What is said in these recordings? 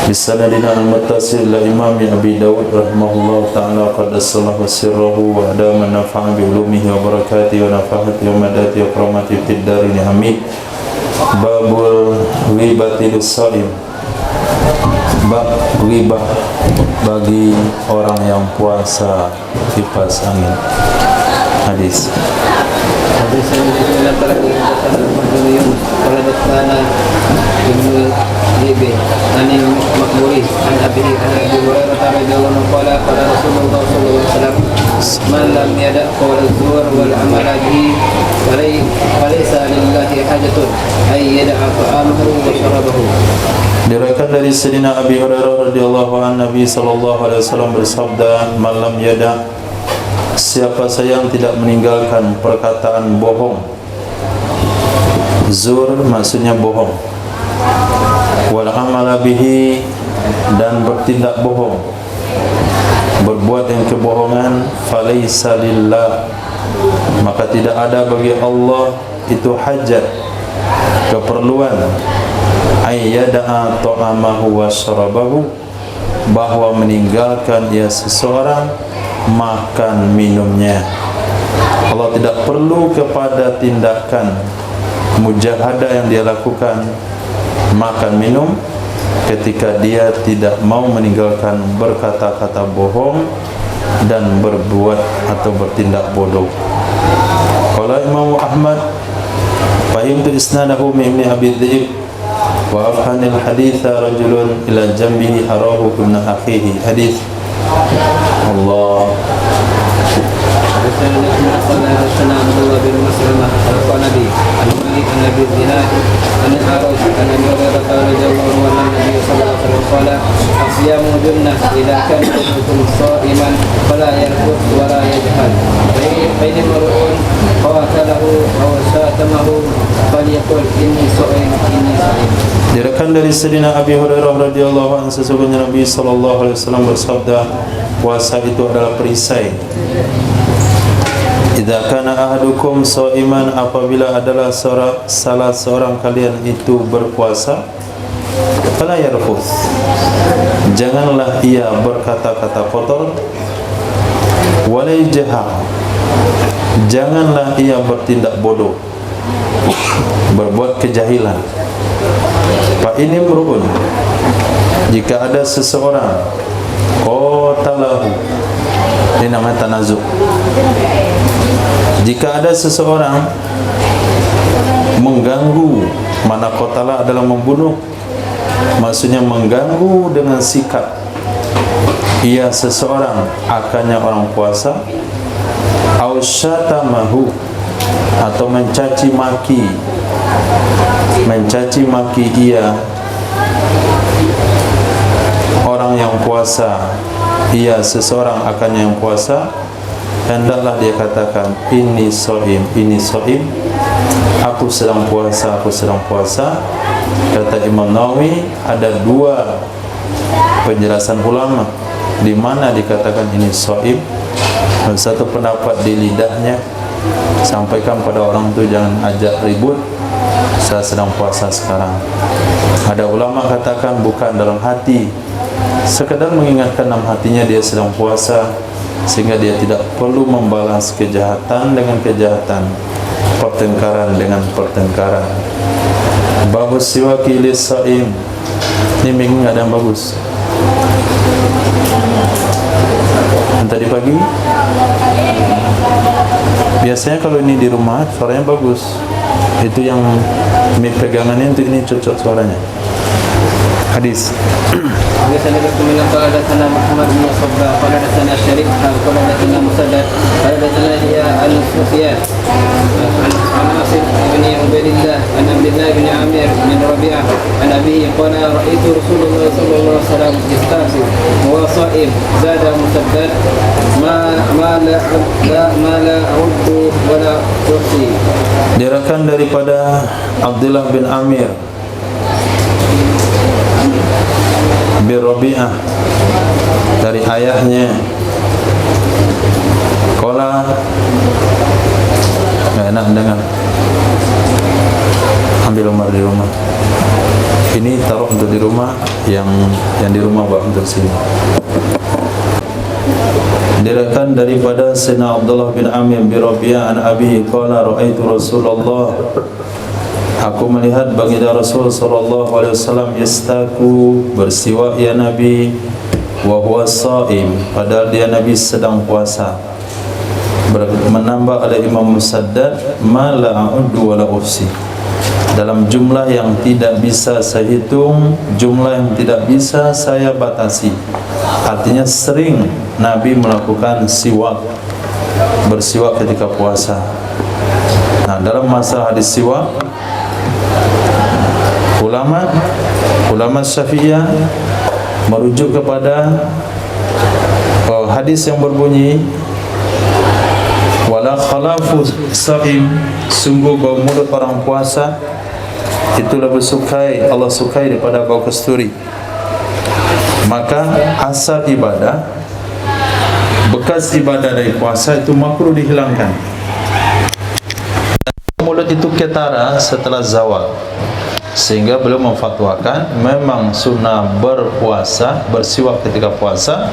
bisanadina al-muttasil ila imami Abi Dawud rahimahullah ta'ala qaddasallahu sirrahu wa adama nafa'a bi ulumihi wa barakatihi wa nafa'ati wa madati wa karamati fid darini amin. Babul ghibati lis-shaim, bab ghibah bagi orang yang puasa kipas angin. Hadis yang antara kehidupan Al-Mahdumiyun Qaladana Ibnu Libi Anil Makburi An Abi Hurairah radhiyallahu anhu qala qala Rasulullah sallallahu alaihi wasallam man lam yada' qawla az-zur wal amala bihi falaysa lillahi hajatun ay yada'a ta'amahu wa syarabahu. Diriwayatkan dari Sayyidina Abi Hurairah radhiyallahu anhu, Nabi sallallahu alaihi wasallam bersabda, "Man lam yada', siapa saja yang tidak meninggalkan perkataan bohong." Zur maksudnya bohong. Wal amala bihi, dan bertindak bohong, berbuat yang kebohongan. Falaysa lillah, maka tidak ada bagi Allah itu hajat, keperluan, ayyada'a ta'amahu wa syarabahu, bahwa meninggalkan ia seseorang makan minumnya. Allah tidak perlu kepada tindakan mujahadah yang dia lakukan, makan minum, ketika dia tidak mau meninggalkan berkata-kata bohong dan berbuat atau bertindak bodoh. Qala Imam Ahmad, fahimtu isnadahu min Abi Dhi'b wa afhanil haditha rajulun ila jambihi arahu ibn akhihi. Hadis Allah Direkan dari Sayyidina Abi Hurairah radhiyallahu anhu, sesungguhnya Nabi sallallahu alaihi wasallam bersabda, puasa itu adalah perisai. Idza kana ahadukum shaiman, apabila adalah salah seorang kalian itu berpuasa, fala yarfuth, janganlah ia berkata-kata kotor, wala yajhar, janganlah ia bertindak bodoh, berbuat kejahilan. Fa ini mru'un, jika ada seseorang qatalahu, ini namanya tanazuk. Jika ada seseorang mengganggu, mana qatala adalah membunuh, maksudnya mengganggu dengan sikap ia seseorang akannya orang puasa, au syatamahu, atau mencaci maki ia orang yang puasa, ia seseorang akannya yang puasa, hendaklah dia katakan ini shaim, aku sedang puasa, aku sedang puasa. Kata Imam Nawawi, ada dua penjelasan ulama di mana dikatakan ini shaim. Satu pendapat di lidahnya, sampaikan pada orang itu jangan ajak ribut, saya sedang puasa sekarang. Ada ulama katakan bukan, dalam hati, sekedar mengingatkan dalam hatinya dia sedang puasa, sehingga dia tidak perlu membalas kejahatan dengan kejahatan, pertengkaran dengan pertengkaran. Bagus siwaki lis-shaim, ini minggu nggak ada yang bagus. Tadi pagi biasanya kalau ini di rumah suaranya bagus, itu yang mic pegangannya untuk ini cocok suaranya. Hadis biasanya berkeminang kalau ada sana Muhammad bin Sabda, kalau ada sana Syarif, kalau ada sana Musaddad, kalau ada sana dia Al-Sufyan, An-Nasir bin Ubaidillah, an Abdullah bin Amir bin Rabi'ah, an Abi qala ra'aitu Rasulullah sallallahu alaihi wasallam yastasi wa sha'im, zada Musaddad ma la a'uddu wa la tuhsi. Diriwayatkan daripada Abdullah bin Amir bin Rabi'ah dari ayahnya, qala, enggak enak dengar, ambil Umar di rumah. Ini taruh untuk di rumah, yang di rumah bawa untuk sini. Diriwayatkan daripada Sayyidina Abdullah bin Amir bin Rabi'ah an abihi qala ra'aitu Rasulullah, aku melihat baginda Rasul sallallahu alaihi wasallam yastaku, bersiwak ya Nabi, wa huwa shaim, padahal dia Nabi sedang puasa. Menambah oleh Imam Musaddad, ma la a'uddu wa la uhsi, dalam jumlah yang tidak bisa saya hitung, jumlah yang tidak bisa saya batasi. Artinya sering Nabi melakukan siwak, bersiwak ketika puasa. Nah, dalam masalah hadis siwak, ulama Syafi'iyah merujuk kepada hadis yang berbunyi wala khalafu sa'im, sungguh bau mulut orang puasa itu lebih sukai, Allah sukai daripada bau kasturi. Maka asal ibadah, bekas ibadah dari puasa itu makruh dihilangkan. Mulut itu ketara setelah zawal, sehingga beliau memfatwakan memang sunnah berpuasa, bersiwak ketika puasa,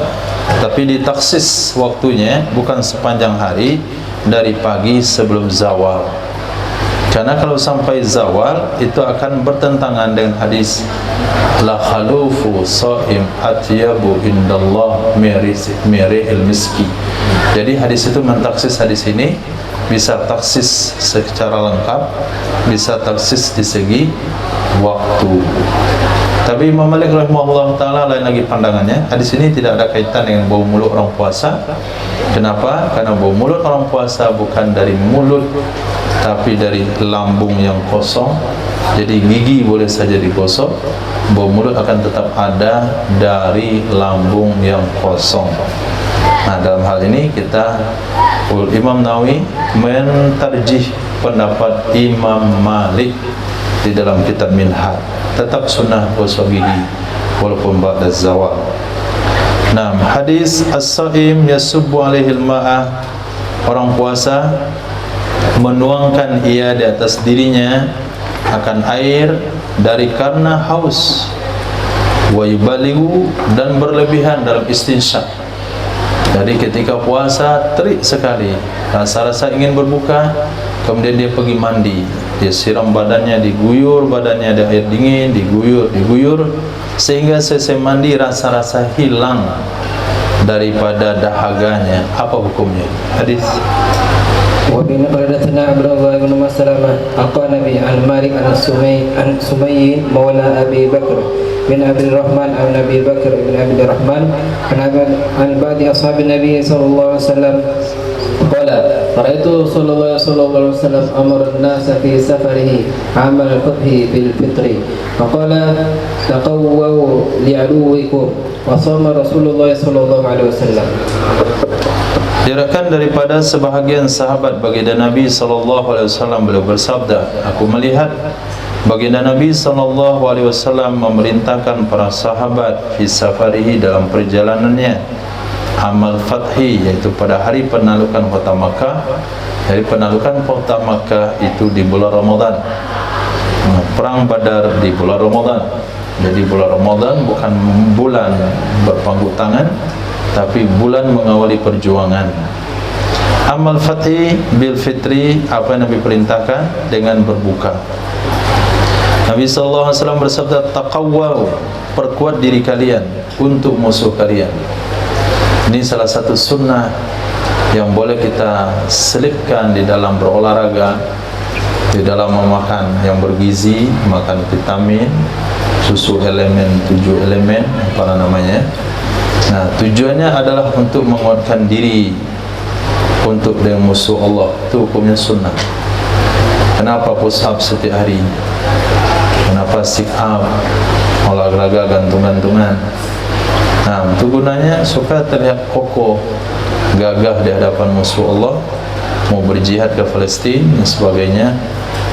tapi ditaksis waktunya bukan sepanjang hari, dari pagi sebelum zawal. Karena kalau sampai zawal itu akan bertentangan dengan hadis la khalufu shaim atyabu indallah mirihil miski. Jadi hadis itu mentaksis hadis ini, bisa taksis secara lengkap, bisa taksis di segi waktu. Tapi Imam Malik rahimahullah ta'ala lain lagi pandangannya. Hadis ini tidak ada kaitan dengan bau mulut orang puasa. Kenapa? Karena bau mulut orang puasa bukan dari mulut, tapi dari lambung yang kosong. Jadi gigi boleh saja digosok, bau mulut akan tetap ada dari lambung yang kosong. Nah, dalam hal ini Imam Nawawi mentarjih pendapat Imam Malik di dalam kitab Minhaj, tetap sunnah gosok gigi walaupun ba'da zawal. Nah, hadis as-shaim yasubbu alaihil ma'ah, orang puasa menuangkan ia di atas dirinya akan air dari karena haus, wa yubaligu, dan berlebihan dalam istinsyak. Jadi ketika puasa terik sekali, rasa-rasa ingin berbuka, kemudian dia pergi mandi, dia siram badannya, diguyur badannya ada air dingin, diguyur, sehingga selesai mandi rasa-rasa hilang daripada dahaganya. Apa hukumnya? Hadis وبين قردتنا عبد الله بن مسلمة أقوى نبي عن مالك عن سمي مولى أبي بكر بن عبد الرحمن عن أبي بكر بن عبد الرحمن عن بعض أصحاب النبي صلى الله عليه وسلم قال رأيت صلى الله عليه وسلم أمر الناس في سفره عام الفتح بالفطر فقال تقووا لعدوكم وصام رسول الله صلى الله عليه وسلم. Diriwayatkan daripada sebahagian sahabat baginda Nabi sallallahu alaihi wasallam, beliau bersabda, aku melihat baginda Nabi sallallahu alaihi wasallam memerintahkan para sahabat fi safarihi, dalam perjalanannya, amal fathi, yaitu pada hari penaklukan kota Makkah. Hari penaklukan kota Makkah itu di bulan Ramadan. Perang Badar di bulan Ramadan. Jadi bulan Ramadan bukan bulan berpangku tangan, tapi bulan mengawali perjuangan. Amal fathi bil fitri, apa yang Nabi perintahkan? Dengan berbuka. Nabi sallallahu alaihi wasallam bersabda, taqawwaw, perkuat diri kalian untuk musuh kalian. Ini salah satu sunnah yang boleh kita selipkan di dalam berolahraga, di dalam memakan yang bergizi, makan vitamin, susu elemen, 7 elemen, apa namanya. Nah, tujuannya adalah untuk menguatkan diri untuk dengan musuh Allah. Itu hukumnya sunnah. Kenapa push up setiap hari? Kenapa sit up, olahraga gantung-gantungan? Nah, itu gunanya supaya terlihat kokoh, gagah di hadapan musuh Allah. Mau berjihad ke Palestina dan sebagainya,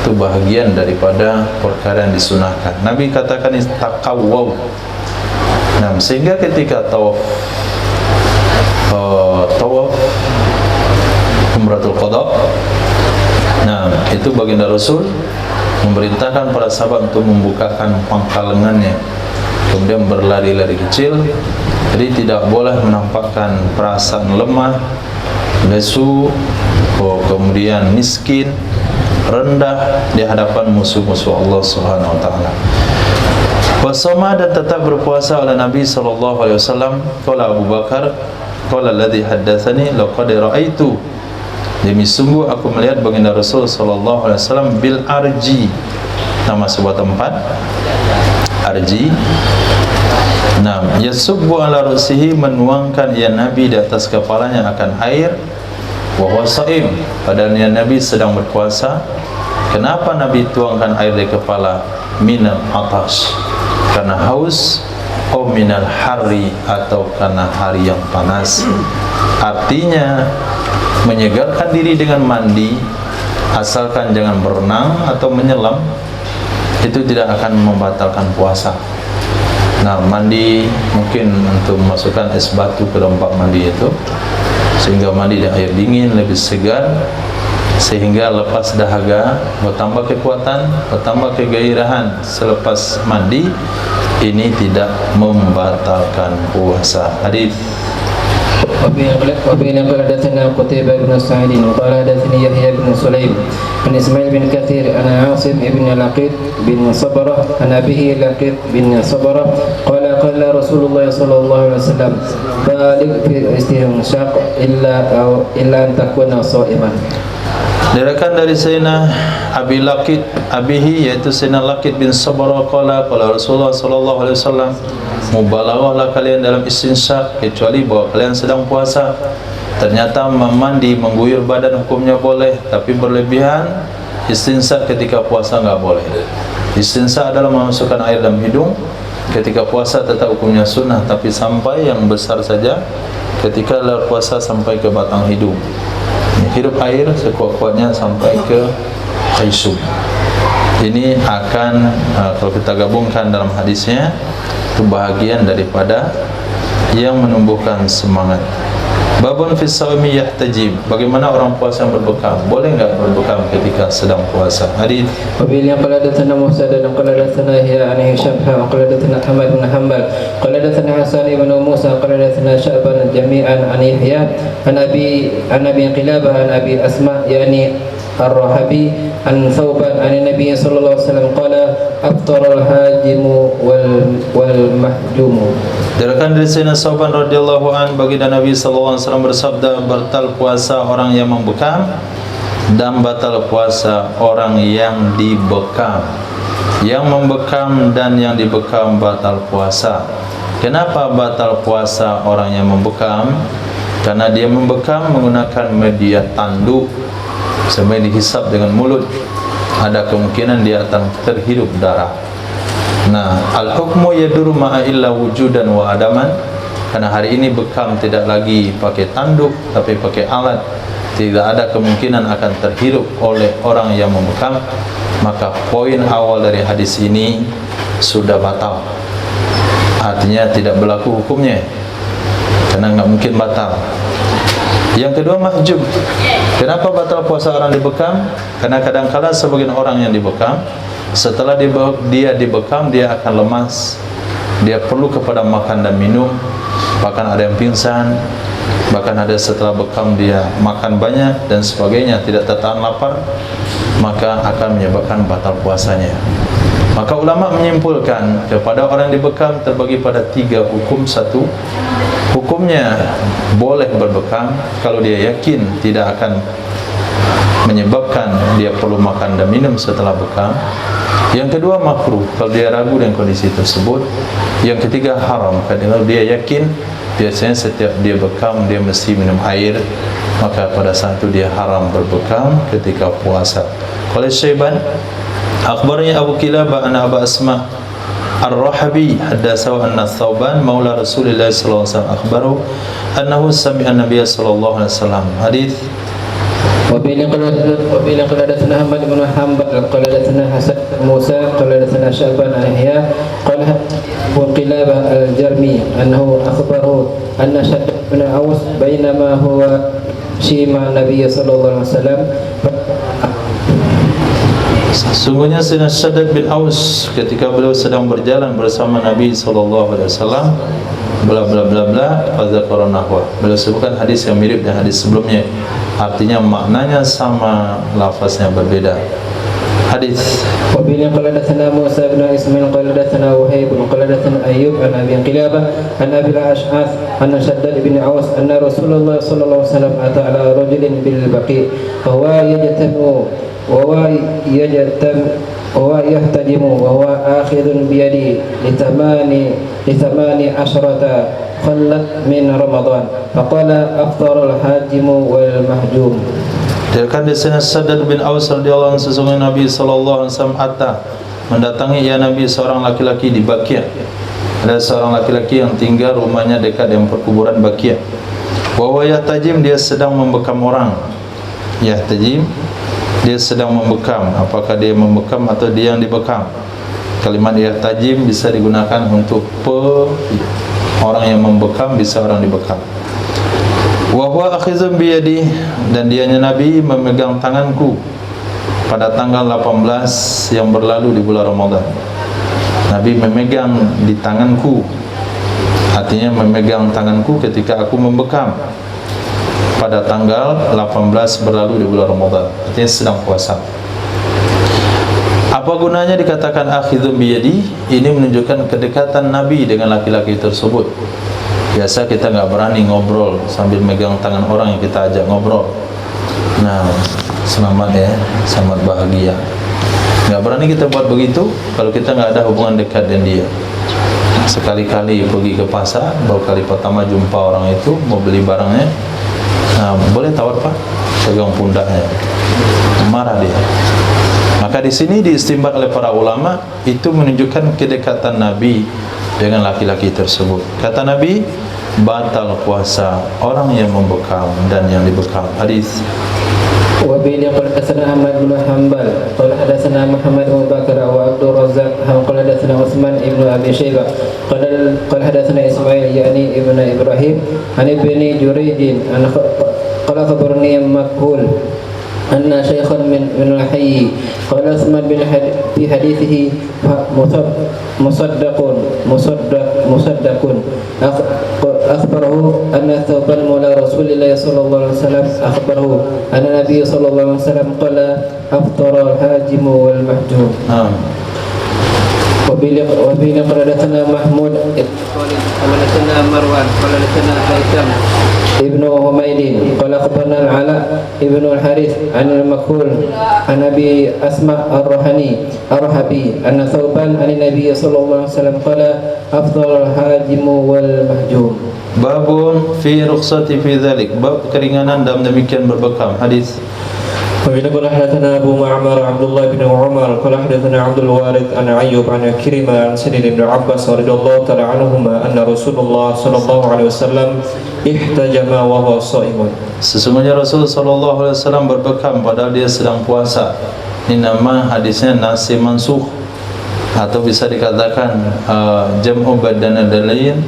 itu bahagian daripada perkara yang disunahkan. Nabi katakan taqawwaw. Nah, sehingga ketika tawaf Umratul Qadha, nah, itu baginda Rasul memerintahkan para sahabat untuk membukakan pangkal lengannya, kemudian berlari-lari kecil. Jadi tidak boleh menampakkan perasaan lemah, lesu, kemudian miskin, rendah di hadapan musuh-musuh Allah Subhanahu wa taala. Wasoma, dan tetap berpuasa oleh Nabi sallallahu alaihi wasallam. Qala Abu Bakar, qala alladhi haddatsani laqad ra'aitu, demi sungguh aku melihat baginda Rasul sallallahu alaihi wasallam bil arji, nama sebuah tempat arji. Nah, yasubbu ala rusihi, menuangkan ia Nabi di atas kepalanya akan air. Wa huwa shaim, padahal ia Nabi sedang berpuasa. Kenapa Nabi tuangkan air di kepala? Minal atash, karena haus. Oh, minal hari, atau karena hari yang panas. Artinya menyegarkan diri dengan mandi, asalkan jangan berenang atau menyelam, itu tidak akan membatalkan puasa. Nah, mandi mungkin untuk memasukkan es batu ke tempat mandi itu, sehingga mandi di air dingin lebih segar, sehingga lepas dahaga, bertambah kekuatan, bertambah kegairahan selepas mandi. Ini tidak membatalkan puasa. Hadis وبين قال حدثنا قتيبة بن سعيد وقال حدثني يحيى بن سليم عن إسماعيل بن كثير عن عاصم بن لقيط بن صبرة عن أبيه لقيط بن صبرة قال قال رسول الله صلى الله عليه وسلم بالغ في الاستنشاق إلا أن تكون صائما. Diriwayatkan dari Sayyidina Abi Laqit abihi, yaitu Sayyidina Laqit bin Sabara, qala Rasulullah sallallahu alaihi wasallam, mubalaghahlah kalian dalam istinsyak kecuali bahwa kalian sedang puasa. Ternyata mandi mengguyur badan hukumnya boleh, tapi berlebihan istinsyak ketika puasa enggak boleh. Istinsyak adalah memasukkan air dalam hidung. Ketika puasa tetap hukumnya sunnah, tapi sampai yang besar saja. Ketika luar puasa sampai ke batang hidung, hirup air sekuat-kuatnya sampai ke khaysum. Ini akan kalau kita gabungkan dalam hadisnya, itu bahagian daripada yang menumbuhkan semangat. Babun fi shaumi yahtajib, bagaimana orang puasa yang berbekam? Boleh enggak berbekam ketika sedang puasa? Hadis وبه قال حدثنا موسى قال حدثنا يحيى عن هشام قال حدثنا حماد بن حنبل قال حدثنا حسن بن موسى قال حدثنا شعبان جميعا عن يحيى عن ابي قلابه عن ابي اسماء يعني الرحبي عن ثوبان عن النبي صلى الله عليه وسلم قال افطر الحاجم والمحجوم. Diriwayatkan dari Sayyidina Thauban radhiyallahu an, baginda Nabi sallallahu alaihi wasallam bersabda, batal puasa orang yang membekam dan batal puasa orang yang dibekam. Yang membekam dan yang dibekam batal puasa. Kenapa batal puasa orang yang membekam? Karena dia membekam menggunakan media tanduk, sampai dihisap dengan mulut, ada kemungkinan dia akan terhirup darah. Nah, al-hukmu yaduru ma'a illa wujudan wa adaman. Karena hari ini bekam tidak lagi pakai tanduk, tapi pakai alat, tidak ada kemungkinan akan terhirup oleh orang yang membekam. Maka poin awal dari hadis ini sudah batal, artinya tidak berlaku hukumnya, karena nggak mungkin batal. Yang kedua, mahjub. Kenapa batal puasa orang dibekam? Karena kadang-kala sebagian orang yang dibekam, setelah dia dibekam, dia akan lemas, dia perlu kepada makan dan minum, bahkan ada yang pingsan, bahkan ada setelah bekam dia makan banyak dan sebagainya, tidak tertahan lapar, maka akan menyebabkan batal puasanya. Maka ulama menyimpulkan kepada orang yang dibekam terbagi pada 3 hukum. 1, hukumnya boleh berbekam kalau dia yakin tidak akan menyebabkan dia perlu makan dan minum setelah bekam. Yang kedua, makruh kalau dia ragu dengan kondisi tersebut. Yang ketiga, haram kalau dia yakin biasanya setiap dia bekam dia mesti minum air, maka pada saat itu dia haram berbekam ketika puasa. Qala Syaiban akhbarnya Abu Kilabah an Aba Asma Ar-Rahabi haddatsahu anna Thauban maula Rasulillah sallallahu alaihi wasallam akhbarahu annahu sami'a an-nabiy sallallahu alaihi wasallam. Hadis وبين قال حدثنا أحمد بن حنبل قال حدثنا حسن موسى قال حدثنا شعبان عن يحيى قال وقلابة الجرمي أنه أخبره أن شداد بن أوس بينما هو شيم النبي صلى الله عليه وسلم Sesungguhnya Sayyidina Shaddad bin Aus ketika beliau sedang berjalan bersama Nabi SAW, bla bla bla bla, fadzakara nahwa. Beliau sebutkan hadis yang mirip dengan hadis sebelumnya, artinya maknanya sama, lafaznya berbeda. Hadis. وبه قال حدثنا موسى بن اسماعيل قال حدثنا وهيب قال حدثنا ايوب عن ابي قلابه عن ابي الاشعث ان شداد بن عوس ان رسول الله صلى الله عليه وسلم اتى على رجل بالبقيع فهو يهتدم وهو آخذ بيده لثمان عشرة خلت من رمضان فقال أفطر الحاجم والمحجوم. Diriwayatkan dari Shaddad bin Aus radhiyallahu anhu, sesungguhnya Nabi sallallahu alaihi wasallam mendatangi ya Nabi seorang laki-laki di Baqi'. Ada seorang laki-laki yang tinggal rumahnya dekat dengan perkuburan Baqi'. Wa huwa yahtajim, dia sedang membekam orang. Yahtajim, dia sedang membekam. Apakah dia membekam atau dia yang dibekam? Kalimat yahtajim bisa digunakan untuk orang yang membekam, bisa orang dibekam. Wa huwa akhizun biyadi, dan dianya Nabi memegang tanganku pada tanggal 18 yang berlalu di bulan Ramadan. Nabi memegang di tanganku, artinya memegang tanganku ketika aku membekam pada tanggal 18 berlalu di bulan Ramadan, artinya sedang puasa. Apa gunanya dikatakan akhizun biyadi? Ini menunjukkan kedekatan Nabi dengan laki-laki tersebut. Biasa kita nggak berani ngobrol sambil megang tangan orang yang kita ajak ngobrol. Nah, selamat ya, selamat bahagia. Nggak berani kita buat begitu kalau kita nggak ada hubungan dekat dengan dia. Sekali-kali pergi ke pasar, baru kali pertama jumpa orang itu, mau beli barangnya, nah, boleh tawar Pak? Pegang pundaknya, marah dia. Maka di sini diistinbat oleh para ulama, itu menunjukkan kedekatan Nabi dengan laki-laki tersebut. Kata Nabi, batal puasa orang yang membekam dan yang dibekam. Hadis. وبه قال حدثنا أحمد بن حنبل قال حدثنا محمد بن بكر وعبد الرزاق قال حدثنا عثمان بن أبي شيبة قال حدثنا إسماعيل يعني ابن إبراهيم عن ابن جريج قال خبرني مكحول أن شيخا من الحي قال عثمان في حديثه مصدق أخبره أن ثوبان مولى رسول الله صلى الله عليه وسلم أخبره أن النبي صلى الله عليه وسلم قال أفطر الحاجم والمحجوم. وبه قال حدثنا محمود قال حدثنا مروان قال حدثنا هيثم ابن حميد قال أخبرنا العلاء ابن الحارث عن المكحول عن أبي أسماء الرهبي أن ثوبان عن النبي صلى الله عليه وسلم قال أفطر الحاجم والمحجوم. Babun fi rukhsati fi dzalik, bab keringanan dalam demikian berbekam. Hadis. وبه قال حدثنا أبو معمر عبد الله بن عمر قال حدثنا عبد الوارث عن أيوب عن كريمة عن سيد بن عباس رضي الله تعالى عنهما أن رسول الله صلى الله عليه وسلم احتجم وهو صائم. Sesungguhnya Rasul sallallahu alaihi wasallam berbekam padahal dia sedang puasa. Ini nama hadisnya nasi mansukh, atau bisa dikatakan jam'u badana dalain,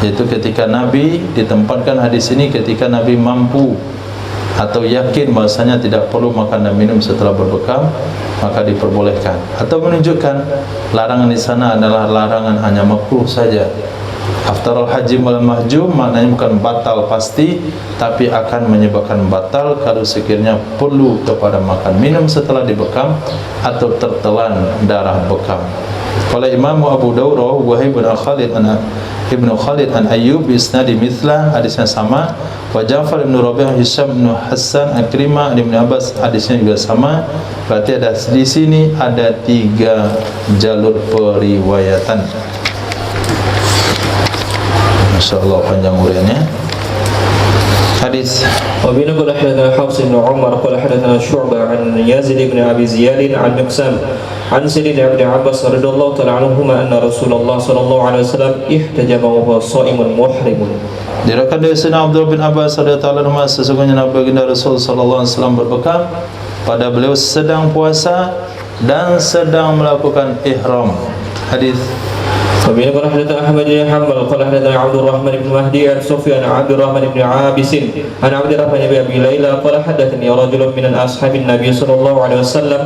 yaitu ketika Nabi ditempatkan hadis ini ketika Nabi mampu atau yakin bahasanya tidak perlu makan dan minum setelah berbekam, maka diperbolehkan. Atau menunjukkan larangan di sana adalah larangan hanya makruh saja. Aftarul hajim wal mahjum maknanya bukan batal pasti, tapi akan menyebabkan batal kalau sekiranya perlu kepada makan minum setelah dibekam atau tertelan darah bekam. Oleh Imam Abu Dawud, Wahib bin Khalid Ibnu Khalid an Ayyub isnadi mithla, hadisnya sama. Wa Ja'far bin Rabi'ah, Hisham bin Hassan, Akrimah bin Abbas, hadisnya juga sama. Berarti ada di sini ada 3 jalur periwayatan. Masyaallah panjang uraiannya. Hadis. وبه قال حدثنا حفص بن عمر قال حدثنا شعبة عن يزيد بن أبي زياد عن مقسم عن سيد بن عباس رضي الله تعالى عنهما أن رسول الله صلى الله عليه وسلم احتجم وهو صائم محرم. Diriwayatkan dari Sayyidina Abdullah bin Abbas radhiyallahu anhu, sesungguhnya Nabi baginda Rasul sallallahu alaihi wasallam berbekam pada beliau sedang puasa dan sedang melakukan ihram. Hadis. وبه قال حدثنا أحمد بن حنبل قال حدثنا عبد الرحمن بن مهدي عن سفيان عن عبد الرحمن بن عابس عن عبد الرحمن بن أبي ليلى قال حدثني رجل من أصحاب النبي صلى الله عليه وسلم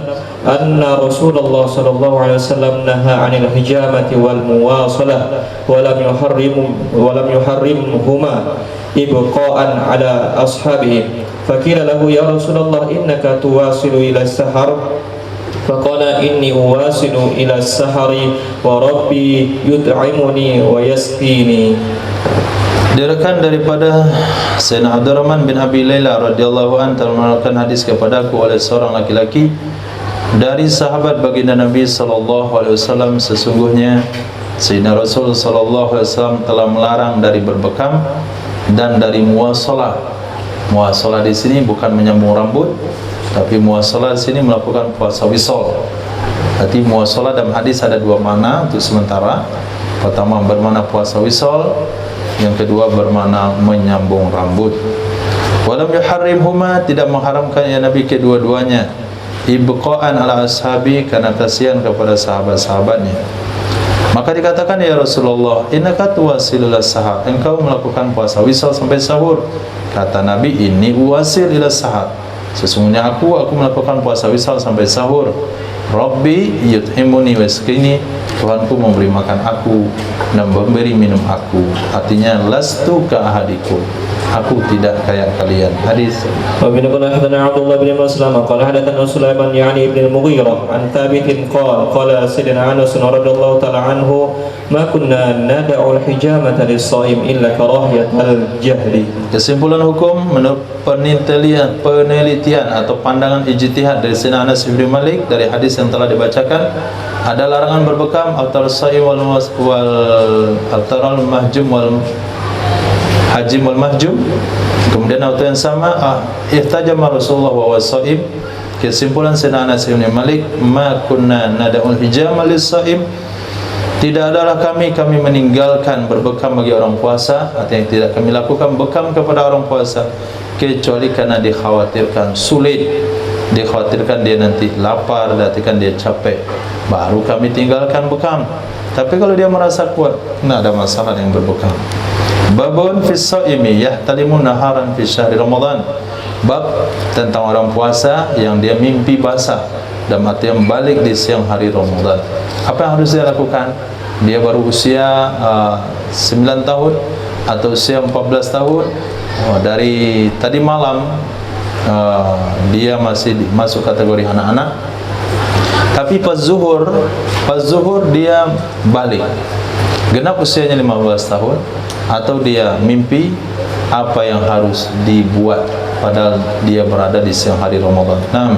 أن رسول الله صلى الله عليه وسلم نهى عن الحجامة والمواصلة ولم يحرمهما إبقاء على أصحابه فقيل له يا رسول الله إنك تواصل إلى السحر فقال إني أواصل إلى السحر وربي يطعمني ويسقيني. Diriwayatkan daripada Sayyidina Abdurrahman bin Abi Laila radhiyallahu anhu telah meriwayatkan hadis kepadaku oleh seorang laki-laki dari sahabat baginda Nabi sallallahu alaihi wasallam, sesungguhnya Sayyidina Rasul sallallahu alaihi wasallam telah melarang dari berbekam dan dari muwasalah. Muwasalah di sini bukan menyambung rambut, tapi muwasalah di sini melakukan puasa wisol. Berarti muwasalah dalam hadis ada dua makna untuk sementara. Pertama bermakna puasa wisol, yang kedua bermakna menyambung rambut. Walam yuharrimhuma, tidak mengharamkan ya Nabi kedua-duanya. Ibqa'an ala ashabi, karena kasihan kepada sahabat-sahabatnya. Maka dikatakan ya Rasulullah, innaka tuwasilul sahar, engkau melakukan puasa wisol sampai sahur. Kata Nabi, inni uwasil ila sahar, sesungguhnya aku melakukan puasa wisal sampai sahur. Rabbi yut'imuni wasqini, Tuhanku memberi makan aku dan memberi minum aku. Artinya lastu ka ahadikum, aku tidak kayak kalian. Hadis. Wa bin hadatsana Abdullah bin Muslim qala hadatsana Sulaiman yani ibn al-Mughirah an Thabit qala sayyidina Anas radhiyallahu ta'ala anhu ma kunna nad'u al-hijamata lis-shaim illa karahiyatal jahli. Kesimpulan hukum menurut penelitian atau pandangan ijtihad dari Sayyidina Anas bin Malik dari hadis yang telah dibacakan, ada larangan berbekam atau shaim wal mahjum wal hajim wal mahjum. Kemudian waktu yang sama ihtajama Rasulullah wa wasaim. Kesimpulan Sayyidina Anas bin Malik, ma kunna nad'ul hijama lis-shaim, tidak adalah kami meninggalkan berbekam bagi orang puasa, artinya tidak kami lakukan bekam kepada orang puasa kecuali karena dikhawatirkan sulit, dikhawatirkan dia nanti lapar, dikhawatirkan dia capek, baru kami tinggalkan bekam. Tapi kalau dia merasa kuat, tidak ada masalah yang berbekam. Babun fis shaimi yahtalimu naharan fi syahri Ramadan. Bab tentang orang puasa yang dia mimpi basah dan artinya balik di siang hari Ramadan. Apa yang harus dia lakukan? Dia baru usia 9 tahun atau usia 14 tahun. Dari tadi malam dia masih masuk kategori anak-anak. Tapi pas zuhur dia balik. Genap usianya 15 tahun, atau dia mimpi, apa yang harus dibuat padahal dia berada di siang hari Ramadan. Naam.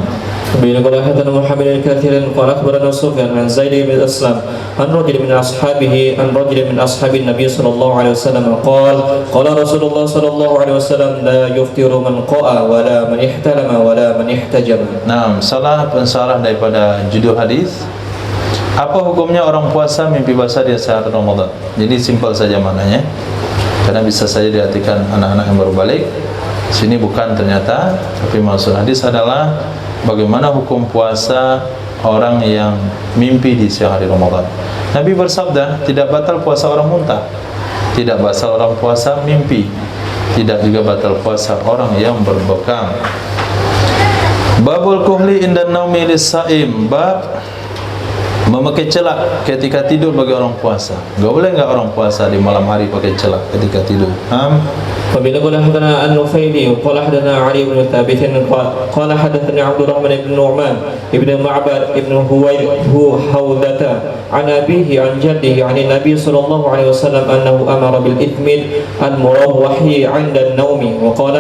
بين قال حدثنا محمد الكثير قال اخبرنا سفيان عن زيد بن اسلم عن رجل من اصحاب النبي صلى الله عليه وسلم قال رسول الله صلى الله عليه وسلم لا يفطر من قاء ولا من احتلم ولا من احتجم. Nah, salah pensarah daripada judul hadis. Apa hukumnya orang puasa mimpi basah di saat Ramadan? Jadi simpel saja maknanya, karena bisa saja diartikan anak-anak yang baru balik. Sini bukan ternyata, tapi maksud hadis adalah bagaimana hukum puasa orang yang mimpi di siang hari Ramadan. Nabi bersabda, tidak batal puasa orang muntah, tidak batal orang puasa mimpi, tidak juga batal puasa orang yang berbekam. Babul kuhli indan naumi lis-saim, bab memakai celak ketika tidur bagi orang puasa. Enggak boleh enggak orang puasa di malam hari pakai celak ketika tidur. وبه قال حدثنا النفيلي قال حدثنا علي بن ثابت قال حدثني عبد الرحمن بن نعمان ابن معبد ابن حوذة عن أبيه عن جده عن النبي صلى الله عليه وسلم أنه أمر بالإثم المروح عند النوم وقال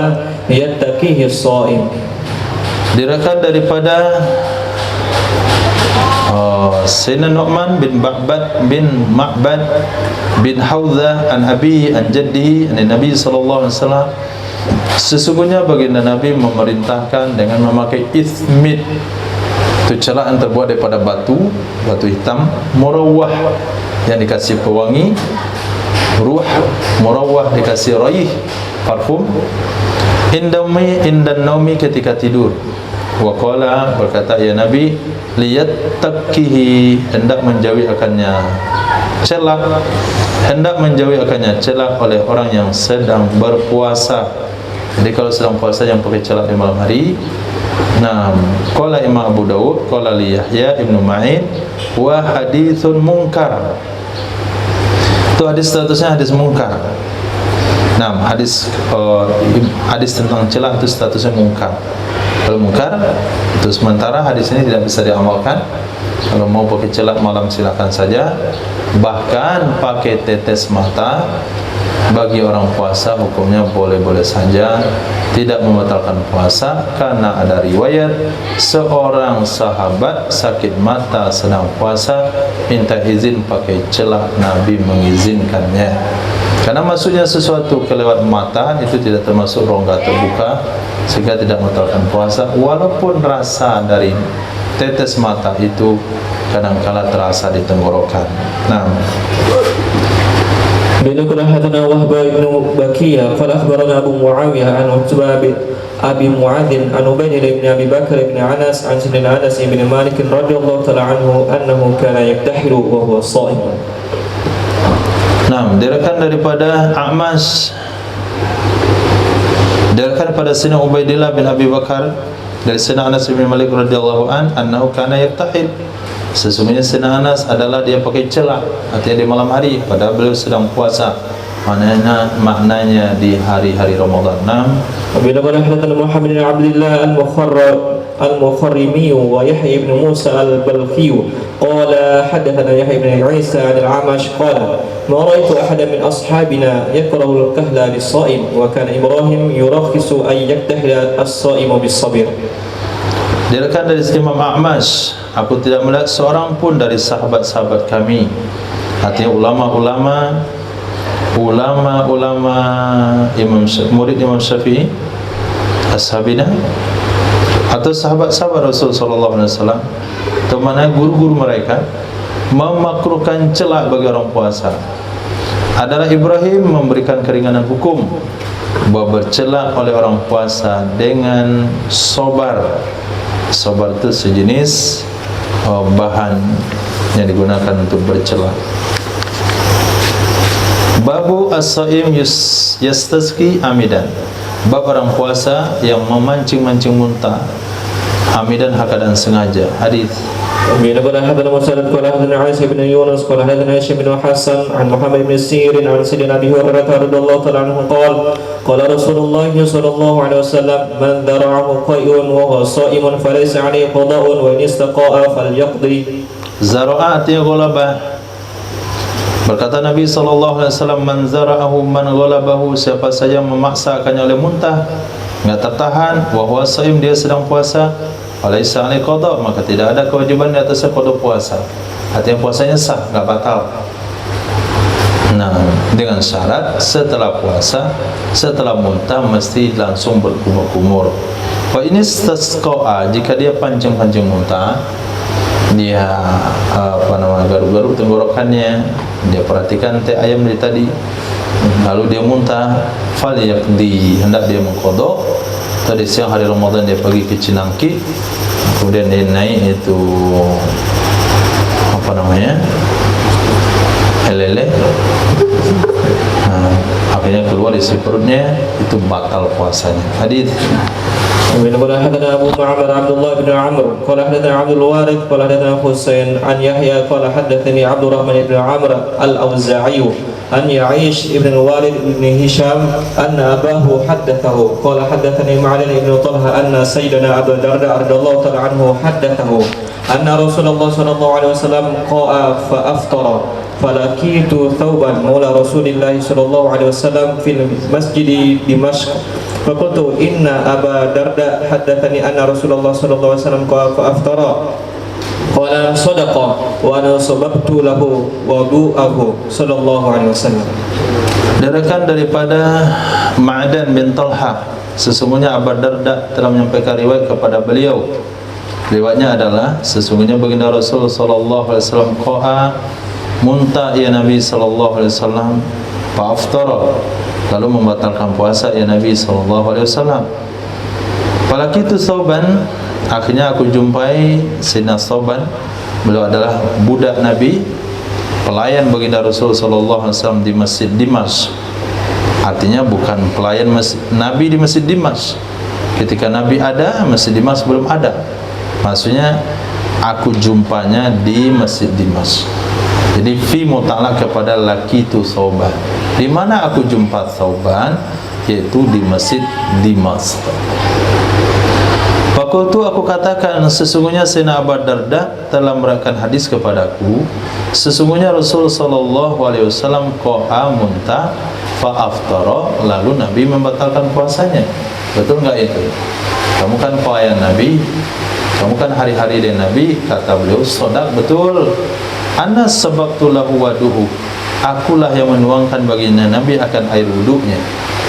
يتقيه الصائم. Diriwayatkan daripada Sayyidina Nu'man bin Ma'bad bin Hawdha an Abi an Jaddihi an Nabi sallallahu alaihi wasallam, sesungguhnya baginda Nabi memerintahkan dengan memakai ithmid, itu celak yang terbuat daripada batu hitam, murawwah yang dikasih pewangi, ruh murawwah dikasih raih parfum, indan naumi ketika tidur. Wa qala, berkata ya Nabi, liyattaqihi, hendak menjauhi akannya. celak, hendak menjauhi akannya celak oleh orang yang sedang berpuasa. Jadi kalau sedang puasa jangan pakai celak di malam hari. Nah, qala Imam Abu Dawud qala li Yahya Ibnu Ma'in wa haditsun munkar. Itu hadis statusnya hadis munkar. Nah, hadis tentang celak itu statusnya munkar. Kalau munkar itu sementara hadis ini tidak bisa diamalkan. Kalau mau pakai celak malam silakan saja. Bahkan pakai tetes mata bagi orang puasa hukumnya boleh-boleh saja, tidak membatalkan puasa, karena ada riwayat seorang sahabat sakit mata sedang puasa minta izin pakai celak, Nabi mengizinkannya. Karena maksudnya sesuatu kelewat mata itu tidak termasuk rongga terbuka sehingga tidak membatalkan puasa, walaupun rasa dari tetes mata itu kadang-kala terasa di tenggorokan. Nah, بنقل حدثنا وهب بن بكية قال أخبرنا أبو معاوية عن عتبة أبي معاذ عن عبيد بن أبي بكر بن أنس عن سيدنا أنس بن مالك رضي الله تعالى عنه أنه كان يكتحل وهو صائم. Nah, diriwayatkan daripada A'mash, diriwayatkan pada Sayyidina Ubaidillah bin Abi Bakar dari Sayyidina Anas bin Malik radhiyallahu anhu kana yaktahil. Sesungguhnya Sayyidina Anas adalah dia pakai celak, artinya di malam hari, padahal beliau sedang puasa. Maknanya di hari-hari Ramadan. Bila حدثنا محمد بن عبد الله المخرمي ويحيى بن موسى البلخي قال حدثنا يحيى بن عيسى عن الأعمش قال ما رأيت أحدا من أصحابنا يكره الكهل للصائم وكان إبراهيم يرخص أن يكتحل الصائم بالصبر. Diriwayatkan dari Imam A'mash, aku tidak melihat seorang pun dari sahabat-sahabat kami, artinya ulama-ulama murid Imam Syafi'i, ashabina, atau sahabat-sahabat Rasul sallallahu alaihi wasallam, atau mana guru-guru mereka memakruhkan celak bagi orang puasa. Adalah Ibrahim memberikan keringanan hukum bahwa bercelak oleh orang puasa dengan sobar. Sobar itu sejenis bahan yang digunakan untuk bercelak. Babu as-saim yastasqi amidan. Bab orang puasa yang memancing-mancing muntah amidan hakadan sengaja. Hadis بين قال حدثنا مسدد قال حدثنا عيسى بن يونس قال حدثنا هشام بن حسن عن محمد بن سيرين عن سيدنا ابي هريره رضي الله تعالى عنه قال قال رسول الله صلى الله عليه وسلم من ذرعه قيء وهو صائم فليس عليه قضاء وان استقاء فليقضي. Zara'a artinya ghalabah. Berkata Nabi SAW, man zara'ahu man ghalabahu, siapa saja memaksakannya oleh muntah, enggak tertahan, wa huwa shaim, dia sedang puasa, falaisa alaihi qada, maka tidak ada kewajiban di atasnya qada puasa. Artinya puasanya sah, enggak batal. Nah, dengan syarat setelah puasa, setelah muntah mesti langsung berkumur-kumur. Wa ini istasqa'a, jika dia pancing-pancing muntah, dia garuk-garuk tenggorokannya, dia perhatikan teh ayam dari tadi, lalu dia muntah, falyaqdi, hendak dia mengqadha. Tadi siang hari Ramadan dia pergi ke Cinangki, kemudian dia naik itu lele, akhirnya keluar isi perutnya, itu batal puasanya. Hadis ومن قال حدثنا أبو معمر عبد الله بن عمرو قال حدثنا عبد الوارث قال حدثنا حسين عن يحيى قال حدثني عبد الرحمن بن عمرو الأوزاعي أن يعيش ابن الوالد بن هشام أن أباه حدثه قال حدثني معلن بن طلحة أن سيدنا أبا الدرداء رضي الله تعالى عنه حدثه أن رسول الله صلى الله عليه وسلم قاء فأفطر فلقيت ثوبا مولى رسول الله صلى الله عليه وسلم في المسجد دمشق فقلت إن أبا الدرداء حدثني أن رسول الله صلى الله عليه وسلم قاء فأفطر قال صدق وأنا سببت له وضوءه صلى الله عليه وسلم. Diriwayatkan daripada Ma'dan bin Talha, sesungguhnya Abu Darda telah menyampaikan riwayat kepada beliau. Riwayatnya adalah sesungguhnya baginda Rasul sallallahu alaihi wasallam qa'a, muntah ya Nabi sallallahu alaihi wasallam, fa aftara, lalu membatalkan puasa ya Nabi sallallahu alaihi wasallam. Falakitu Sauban, akhirnya aku jumpai Sayyidina Sauban, beliau adalah budak Nabi. pelayan baginda Rasul sallallahu alaihi wasallam di Masjid Dimash. Artinya bukan pelayan Nabi di Masjid Dimash. Ketika Nabi ada, Masjid Dimash belum ada. Maksudnya aku jumpanya di Masjid Dimash. Jadi fi mutalak kepada lakitu Thauban. Di mana aku jumpa Thauban? Yaitu di Masjid Dimash. Fakultu, aku katakan, sesungguhnya Sayyidina Abu Darda telah meriwayatkan hadis kepadaku, sesungguhnya Rasul sallallahu alaihi wasallam qa'a muntah fa aftara, lalu Nabi membatalkan puasanya. Betul enggak itu? Kamu kan pelayan Nabi, kamu kan hari-hari dari Nabi. Kata beliau, sodak, betul. Ana sabaqtu lahu waduhu, akulah yang menuangkan baginya Nabi akan air wuduknya.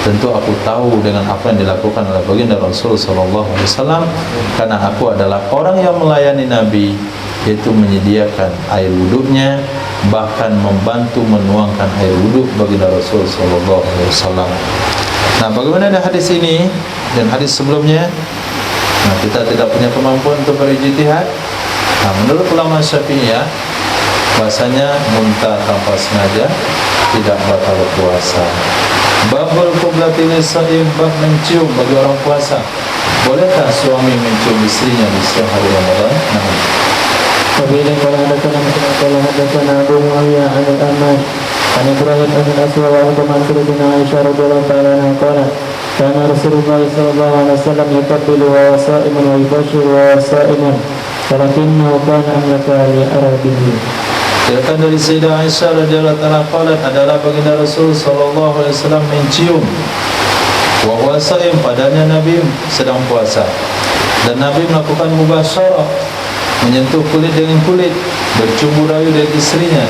Tentu aku tahu dengan apa yang dilakukan oleh baginda Rasul sallallahu alaihi wasallam, karena aku adalah orang yang melayani Nabi, yaitu menyediakan air wuduknya, bahkan membantu menuangkan air wuduk baginda Rasul sallallahu alaihi wasallam. Nah, bagaimana dengan hadis ini dan hadis sebelumnya? Nah, kita tidak punya kemampuan untuk berijtihad. Nah, menurut ulama Syafi'iyah, bahasanya muntah tanpa sengaja tidak batal puasa. Babul qiblati lis-shaim, bab mencium bagi orang puasa. Bolehkah suami mencium istrinya di siang hari Ramadan? Nah, Wabillahi qala hadatsana Abu Muawiyah an al-Amash an Ibrahim an al-Aswad wa an Mansur bin Aisyah radhiyallahu ta'ala anha qala kana Rasulullah sallallahu alaihi wasallam yuqabbilu wa sha'imun wa yubashiru wa sha'imun walakinnahu kana amlaka li arabihi. Diriwayatkan dari Sayyidah Aisyah radhiyallahu ta'ala qalat, adalah baginda Rasul sallallahu alaihi wasallam mencium wa huwa shaim, padanya Nabi sedang puasa, dan Nabi melakukan mubasyarah, menyentuh kulit dengan kulit, bercumbu rayu dengan istrinya,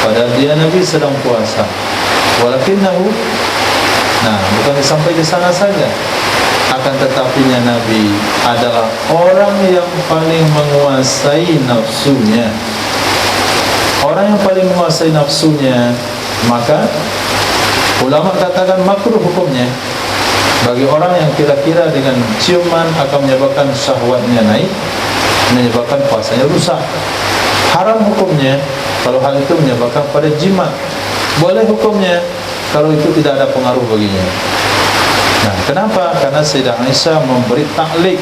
padahal dia Nabi sedang puasa. Walakinnahu, nah, bukan sampai di sana saja, akan tetapinya Nabi adalah orang yang paling menguasai nafsunya. Orang yang paling menguasai nafsunya, maka ulama katakan makruh hukumnya bagi orang yang kira-kira dengan ciuman akan menyebabkan syahwatnya naik, menyebabkan puasanya rusak. Haram hukumnya kalau hal itu menyebabkan pada jima. Boleh hukumnya kalau itu tidak ada pengaruh baginya. Nah, kenapa? Karena Sayyidah Aisyah memberi taklid,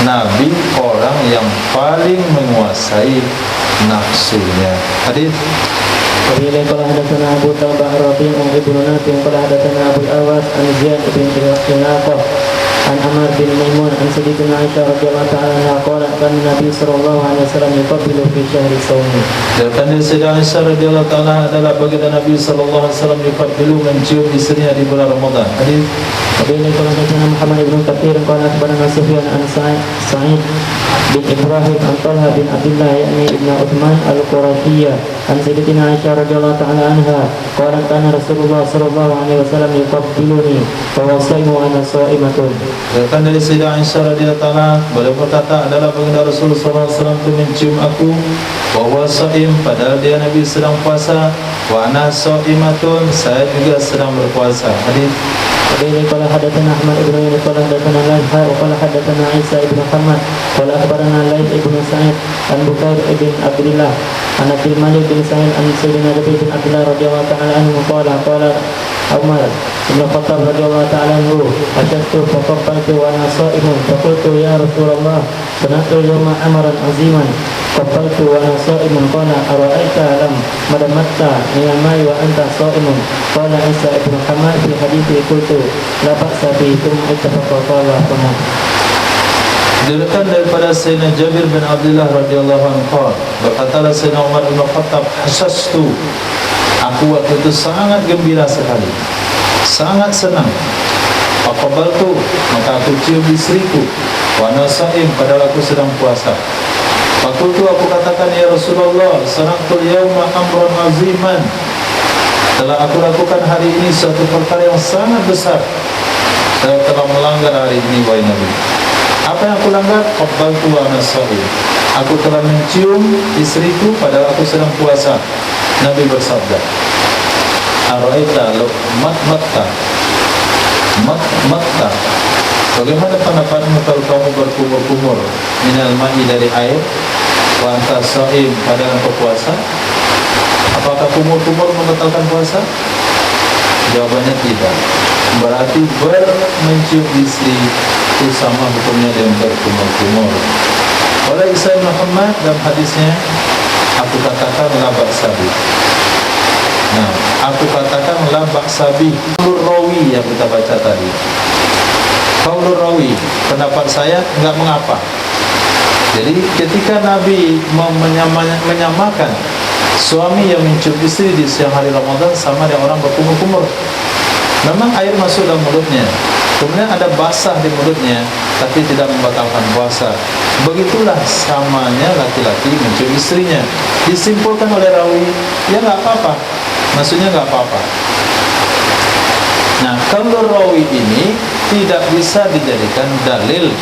Nabi orang yang paling menguasai nafsunya. Hadis Wabillahi qala hadatsana Abu Talbah Rabi' ibn Nafi' qala hadatsana Abu al-Awas an Ziyad bin Hilaqah an Amr bin Maimun an Sayyidatina Aisyah radhiyallahu ta'ala anha qalat kana Nabi sallallahu alaihi wasallam yuqabbilu fi syahri shaum. Dan Sayyidah Aisyah radhiyallahu ta'ala adalah baginda Nabi sallallahu alaihi wasallam yuqabbilu, mencium istrinya di bulan Ramadan. Hadis Wabillahi qala hadatsana Muhammad ibn Katsir qala akhbarana Sufyan an Sa'id bin Ibrahim an Talha bin Abdullah yakni ibn Uthman al-Qurashiyah an Sayyidatina Aisyah radhiyallahu ta'ala anha qalat kana Rasulullah sallallahu alaihi wasallam yuqabbiluni wa wasaimu ana sha'imatun. Dan dari Sayyidah Aisyah radhiyallahu ta'ala, beliau berkata, adalah baginda Rasul sallallahu alaihi wasallam itu mencium aku wa huwa shaim, padahal dia Nabi sedang puasa, wa ana sha'imatun, saya juga sedang berpuasa. Hadis Wabillahi qala hadatsana Ahmad ibn Yunus qala hadatsana Layha wa qala hadatsana Isa ibn Muhammad qala akhbarana Layth ibn Sa'id an Bukair ibn Abdullah an Abdul Malik bin Sa'id an Sayyidina Jabir bin Abdullah radhiyallahu ta'ala anhu qala Umar ibn Khattab radhiyallahu ta'ala anhu ashadtu faqabbaltu wa ana sha'imun faqultu ya Rasulullah sanatu yawma amaran aziman qabbaltu wa ana sha'imun qala ara'aita lam madamatta min al-ma'i wa anta sha'imun qala Isa ibn Muhammad fi hadithi qultu la ba'sa bi thumma ittafaqa qala qala. Diriwayatkan daripada Sayyidina Jabir bin Abdullah radhiyallahu anhu, berkatalah Sayyidina Umar bin Khattab, hasastu, aku waktu itu sangat gembira sekali, sangat senang. Faqabaltu, maka aku cium istriku, wa ana shaim, padahal aku sedang puasa. Faqultu, aku katakan, ya Rasulullah, sanaqtul yawma amran aziman, telah aku lakukan hari ini suatu perkara yang sangat besar. Saya telah melanggar hari ini, wahai Nabi. Apa yang aku langgar? Qabbaltu wa ana shaim, aku telah mencium istriku padahal aku sedang puasa. Nabi bersabda, Araita law matmatta, bagaimana pendapatmu kalau kamu berkumur-kumur minal ma'i, dari air, wa anta shaim, padahal engkau puasa? Apakah kumur-kumur membatalkan puasa? Jawabannya tidak. Berarti mencium istri itu sama hukumnya dengan berkumur-kumur. Oleh Isa bin Muhammad dalam hadisnya, aku katakan la ba'sabi. Nah, aku katakan la ba'sabi. Qaulur rawi yang kita baca tadi. Qaulur rawi, pendapat saya enggak mengapa. Jadi ketika Nabi menyamakan suami yang mencium istri di siang hari Ramadan sama dengan orang berkumur-kumur, memang air masuk dalam mulutnya, kemudian ada basah di mulutnya, tapi tidak membatalkan puasa. Begitulah samanya laki-laki mencium istrinya. Disimpulkan oleh rawi, ya nggak apa-apa, maksudnya nggak apa-apa. Nah, kalau rawi ini tidak bisa dijadikan dalil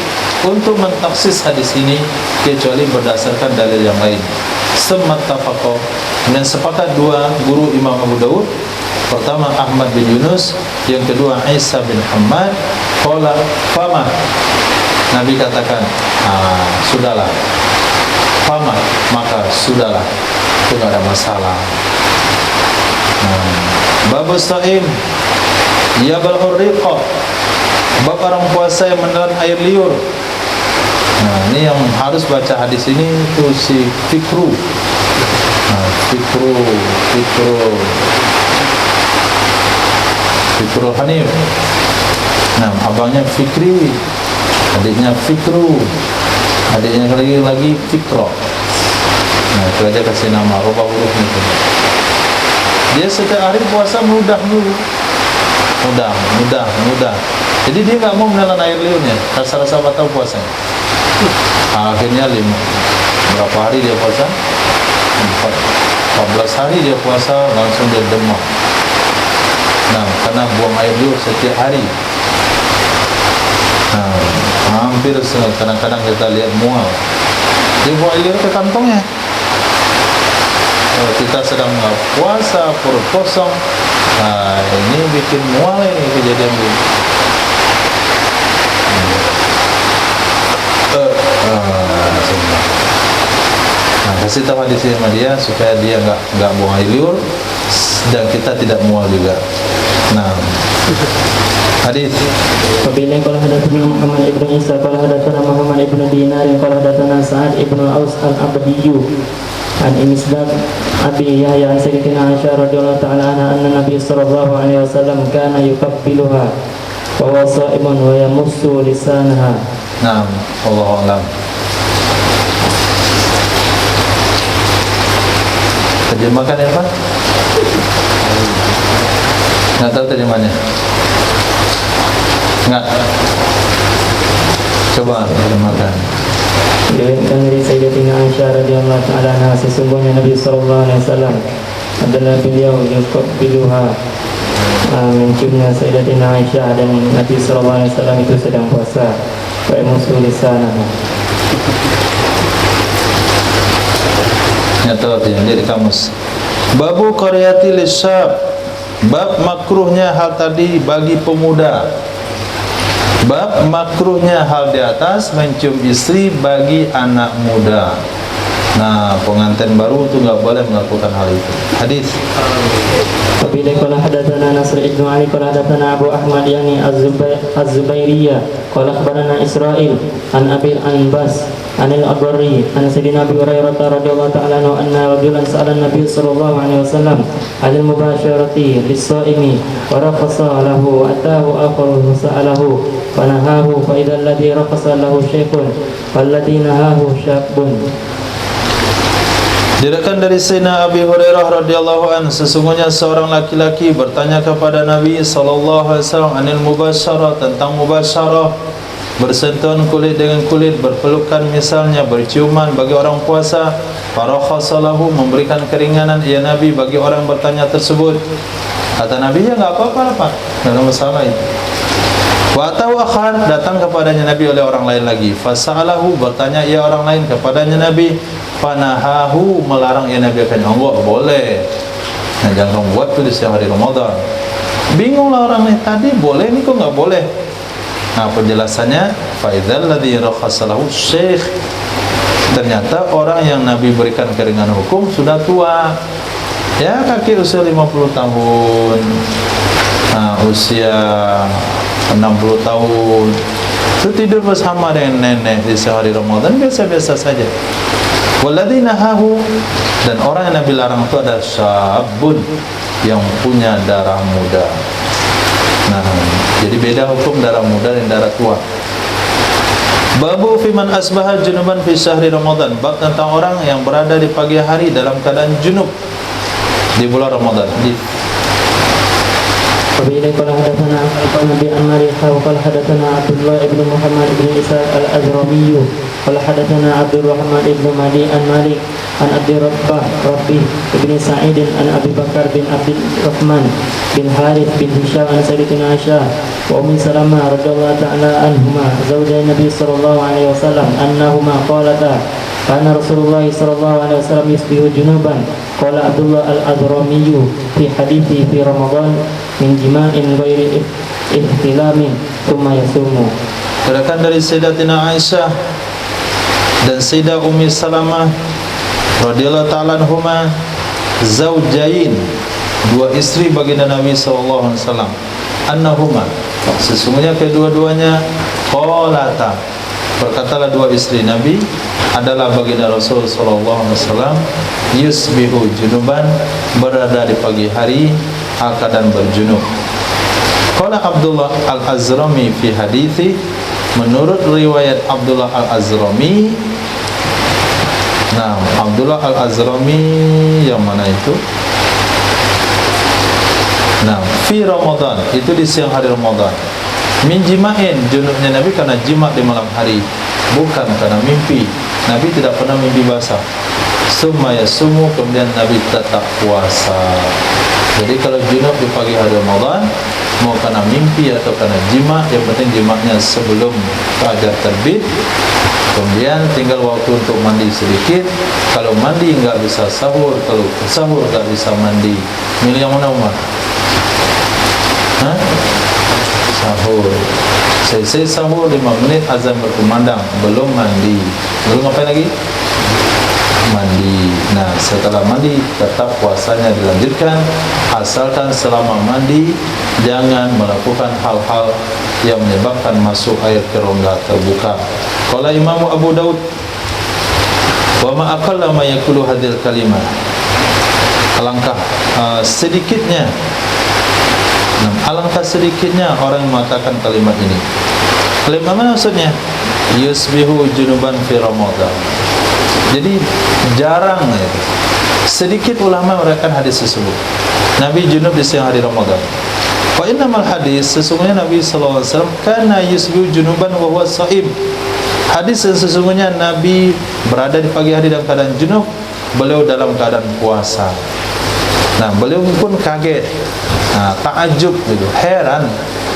untuk mentaksis hadis ini kecuali berdasarkan dalil yang lain. Semattafaqo, dan sepakat dua guru Imam Abu Daud, pertama Ahmad bin Yunus, yang kedua Isa bin Muhammad, qala fama, Nabi katakan, sudahlah, fama, maka sudahlah, itu tidak ada masalah. Bab Sa'im Yabal Riqah, bab orang puasa yang menelan air liur. Nah, ini yang harus baca hadis ini itu si Fikru. Nah, Fikru Hanif. Nah, abangnya Fikri, adiknya Fikru, adiknya lagi Fikro. Nah, itu aja kasih nama, rubah hurufnya itu. Dia setiap hari puasa mudah. Jadi dia nggak mau menelan air liurnya, rasa-rasa batal puasanya. Akhirnya berapa hari dia puasa? 14 hari dia puasa, langsung dia demam. Nah, karena buang air liur setiap hari. Nah, hampir kadang-kadang kita lihat mual. Dia buang air liur ke kantongnya. Kalau kita sedang puasa, perut kosong, nah ini bikin mual ini kejadian ini. Nah, kasih tahu hadis sama dia supaya dia nggak buang air liur dan kita tidak mual juga. Nah, hadis. Apabila qala hadatsana Muhammad ibn Isa qala hadatsana Muhammad ibn Dinar qala hadatsana Sa'ad ibn Aus al-Abdiyyu an Imisdaq Abi Yahya an Sayyidatina Aisyah radhiyallahu ta'ala anha anna Nabi sallallahu alaihi wasallam kana yukabbiluha wa huwa sha'imun wa yamussu lisanaha. Naam, Allahu a'lam. Terjemahkan ya Pak? Nggak tahu terjemahnya? Nggak? Coba terjemahkan. Diriwayatkan dari Sayyidatina Aisyah radhiyallahu ta'ala anha, sesungguhnya Nabi sallallahu alaihi wasallam adalah beliau yuqabbiluha, menciumnya Sayyidatina Aisyah, dan Nabi sallallahu alaihi wasallam itu sedang puasa. Wa yamussu lisanaha. Nyata artinya jadi kamus. Babu qaryati lisyab, bab makruhnya hal tadi bagi pemuda. Bab makruhnya hal di atas mencium istri bagi anak muda. Nah, pengantin baru itu nggak boleh melakukan hal itu. Hadis. Apabila qala hadatsana Nasr ibn Ali qala hadatsana Abu Ahmad yani Az-Zubairiyah qala akhbarana Israil an Abi Anbas anil Abarri an Sayyidina Abi Hurairah radhiyallahu ta'ala anhu anna rajulan sa'ala an-nabiy sallallahu alaihi wasallam 'anil mubasharati lis-sha'imi wa raqasa lahu atahu akharu sa'alahu fa nahahu fa idza alladhi raqasa lahu shaykhun falladhi nahahu syabun. Diriwayatkan dari Sayyidina Abi Hurairah radhiyallahu anhu, sesungguhnya seorang laki-laki bertanya kepada Nabi sallallahu alaihi wasallam anil mubasyarah, tentang mubasyarah, bersentuhan kulit dengan kulit, berpelukan misalnya, berciuman bagi orang puasa. Farakhasalahu, memberikan keringanan ya Nabi bagi orang bertanya tersebut. Kata Nabi, ya enggak apa-apa Pak, enggak ada masalah itu. Wa atau akhar, datang kepadanya Nabi oleh orang lain lagi. Fasalahu, bertanya ia orang lain kepadanya Nabi. Fanahahu, melarang ya Nabi akan Allah boleh. Nah, jangan buat tuh di siang hari Ramadan. Bingunglah orang ini, tadi boleh ini kok nggak boleh. Nah, penjelasannya fa'idzal ladzi rakhasalahu syekh. Ternyata orang yang Nabi berikan keringanan hukum sudah tua. Ya kakek usia 50 tahun, usia 60 tahun itu tidur bersama dengan nenek di sehari Ramadan biasa-biasa saja. Walladzina hahu, dan orang yang Nabi larang itu ada syabun yang punya darah muda. Nah, jadi beda hukum darah muda dan darah tua. Babu fiman asbaha junuban fi syahri Ramadan, bab tentang orang yang berada di pagi hari dalam keadaan junub di bulan Ramadan. وبه قال حدثنا قال نبي عن مريح وقال حدثنا عبد الله بن محمد بن إسحاق الأزرمي قال حدثنا عبد الرحمن بن مالي عن مالك عن عبد ربي بن سعيد عن أبي بكر بن عبد الرحمن بن حارث بن هشام عن سيدنا عائشة وأم سلمة رضي الله تعالى عنهما زوج النبي صلى الله عليه وسلم أنهما قالتا كان رسول الله صلى الله عليه وسلم يصبح جنوبا. قال عبد الله الأزرمي في حديثه في رمضان min jima'in ghairi ihtilamin thumma yasumu. Berdasarkan dari Sayyidatina Aisyah dan Sayyidah Ummi Salamah radhiyallahu ta'ala anhuma, zaujain, dua istri baginda Nabi sallallahu alaihi wasallam, annahuma, sesungguhnya kedua-duanya, qalata, berkatalah dua istri Nabi adalah baginda Rasul sallallahu alaihi wasallam, yusbihu junuban, berada di pagi hari keadaan berjunub. Qala Abdullah Al-Azrami fi hadithi, menurut riwayat Abdullah Al-Azrami. Nah, Abdullah Al-Azrami yang mana itu? Nah, fi Ramadan, itu di siang hari Ramadan. Min jima'in, junubnya Nabi karena jima' di malam hari, bukan karena mimpi. Nabi tidak pernah mimpi basah. Summa yasumu, kemudian Nabi tetap puasa. Jadi kalau junub di pagi hari Ramadan, mau karena mimpi atau karena jima', yang penting jima'nya sebelum fajar terbit. Kemudian tinggal waktu untuk mandi sedikit. Kalau mandi nggak bisa sahur, kalau sahur nggak bisa mandi. Milih yang mana, Umar? Hah? Sahur. Selesai sahur 5 menit azan berkumandang, belum mandi. Belum ngapain lagi? Mandi. Nah, setelah mandi tetap puasanya dilanjutkan, asalkan selama mandi jangan melakukan hal-hal yang menyebabkan masuk air ke rongga terbuka. Qala Imam Abu Daud, wa ma aqalla ma yaqulu hadhil kalimah, alangkah sedikitnya, alangkah sedikitnya orang mengatakan kalimat ini. Kalimat mana maksudnya? Yusbihu junuban fi Ramadan. Jadi jarang ya, sedikit ulama meriwayatkan hadis tersebut. Nabi junub di siang hari Ramadan. Fa innamal hadis, sesungguhnya Nabi sallallahu alaihi wasallam kana yusbihu junuban wa huwa shaim. Hadis yang sesungguhnya Nabi berada di pagi hari dalam keadaan junub, beliau dalam keadaan puasa. Nah, beliau pun kaget, takjub gitu, heran,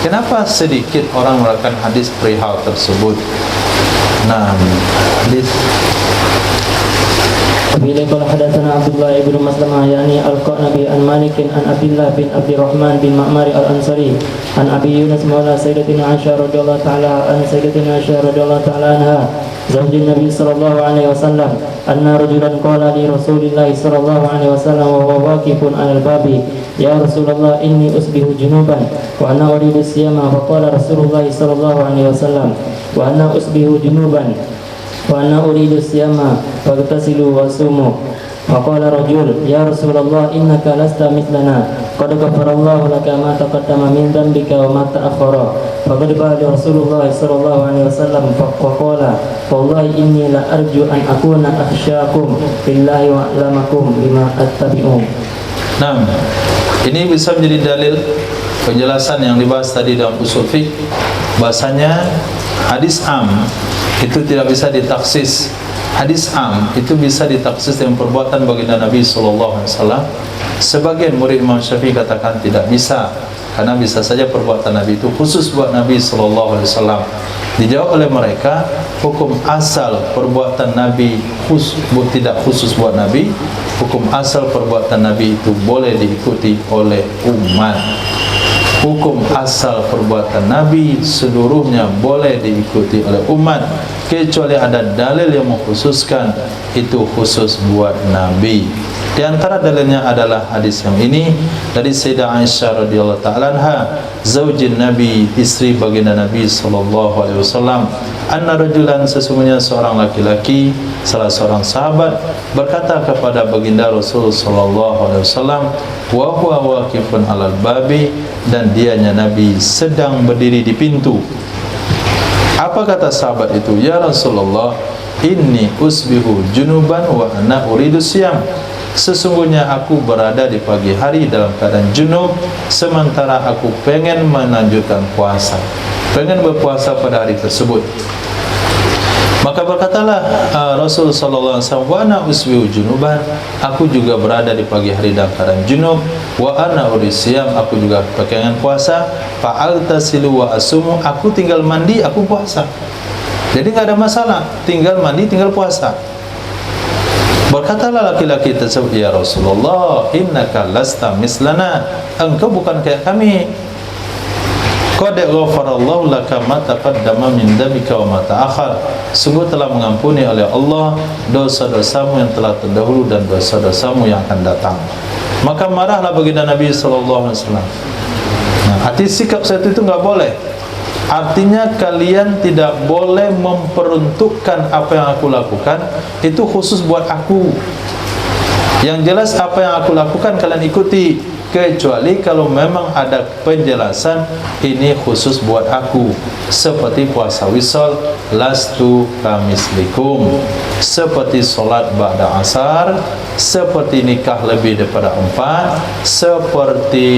kenapa sedikit orang meriwayatkan hadis perihal tersebut. Nah, hadis Bila qala hadatsana Abdullah ibn Maslamah yani al-Qanabi an Malik an Abdullah bin Abdurrahman bin Ma'mar al-Ansari an Abi Yunus maula Sayyidatina Aisyah radhiyallahu ta'ala an Sayyidatina Aisyah radhiyallahu ta'ala anha zaujin Nabi sallallahu alaihi wasallam anna rajulan qala li Rasulillah sallallahu alaihi wasallam wa huwa waqifun 'alal babi ya Rasulullah inni usbihu junuban wa ana uridu siyama fa qala Rasulullah sallallahu alaihi wasallam wa ana usbihu junuban wa ana uridu siyama faghtasilu wasumu. Faqala rajul ya Rasulullah innaka lasta mithlana qad ghafarallahu laka ma taqaddama min dhanbika wa ma ta'akhkhara. Faqad qala Rasulullah sallallahu alaihi wasallam faqala wallahi inni la arju an akuna akhsyakum billahi wa a'lamakum bima attabi'un. Nah, ini bisa menjadi dalil penjelasan yang dibahas tadi dalam usul fiqh, bahasanya hadis am itu tidak bisa ditaksis. Hadis am itu bisa ditaksis dengan perbuatan baginda Nabi sallallahu alaihi wasallam. Sebagian murid Imam Syafi'i katakan tidak bisa, karena bisa saja perbuatan Nabi itu khusus buat Nabi sallallahu alaihi wasallam. Dijawab oleh mereka, hukum asal perbuatan Nabi tidak khusus buat Nabi. Hukum asal perbuatan Nabi itu boleh diikuti oleh umat. Hukum asal perbuatan Nabi seluruhnya boleh diikuti oleh umat, kecuali ada dalil yang mengkhususkan itu khusus buat Nabi. Di antara dalilnya adalah hadis yang ini dari Sayyidah Aisyah radhiyallahu ta'ala anha, zaujin Nabi, istri baginda Nabi sallallahu alaihi wasallam, anna rajulan, sesungguhnya seorang laki-laki, salah seorang sahabat berkata kepada baginda Rasul sallallahu alaihi wasallam, wa huwa waqifun 'alal babi, dan dianya Nabi sedang berdiri di pintu. Apa kata sahabat itu? Ya Rasulullah, inni usbihu junuban wa ana uridu siyam. Sesungguhnya aku berada di pagi hari dalam keadaan junub, sementara aku pengen melanjutkan puasa, pengen berpuasa pada hari tersebut. Maka berkatalah Rasul sallallahu alaihi wasallam, wa ana usbihu junuban, aku juga berada di pagi hari dalam keadaan junub, wa ana uridu siyam, aku juga pengen puasa, fa'altasilu wa asumu, aku tinggal mandi, aku puasa. Jadi enggak ada masalah, tinggal mandi, tinggal puasa. Berkatalah laki-laki tersebut, ya Rasulullah, innaka lasta mislana, engkau bukan kayak kami. Qad ghafarallahu laka ma taqaddama min dambika wa ma ta'akhkhar. Sungguh telah mengampuni oleh Allah dosa-dosamu yang telah terdahulu dan dosa-dosamu yang akan datang. Maka marahlah baginda Nabi sallallahu alaihi wasallam. Nah, arti sikap saya itu enggak boleh. Artinya kalian tidak boleh memperuntukkan apa yang aku lakukan itu khusus buat aku. Yang jelas apa yang aku lakukan kalian ikuti, kecuali kalau memang ada penjelasan ini khusus buat aku, seperti puasa wisol, lastu kamislikum, seperti solat ba'da asar, seperti nikah lebih daripada 4, seperti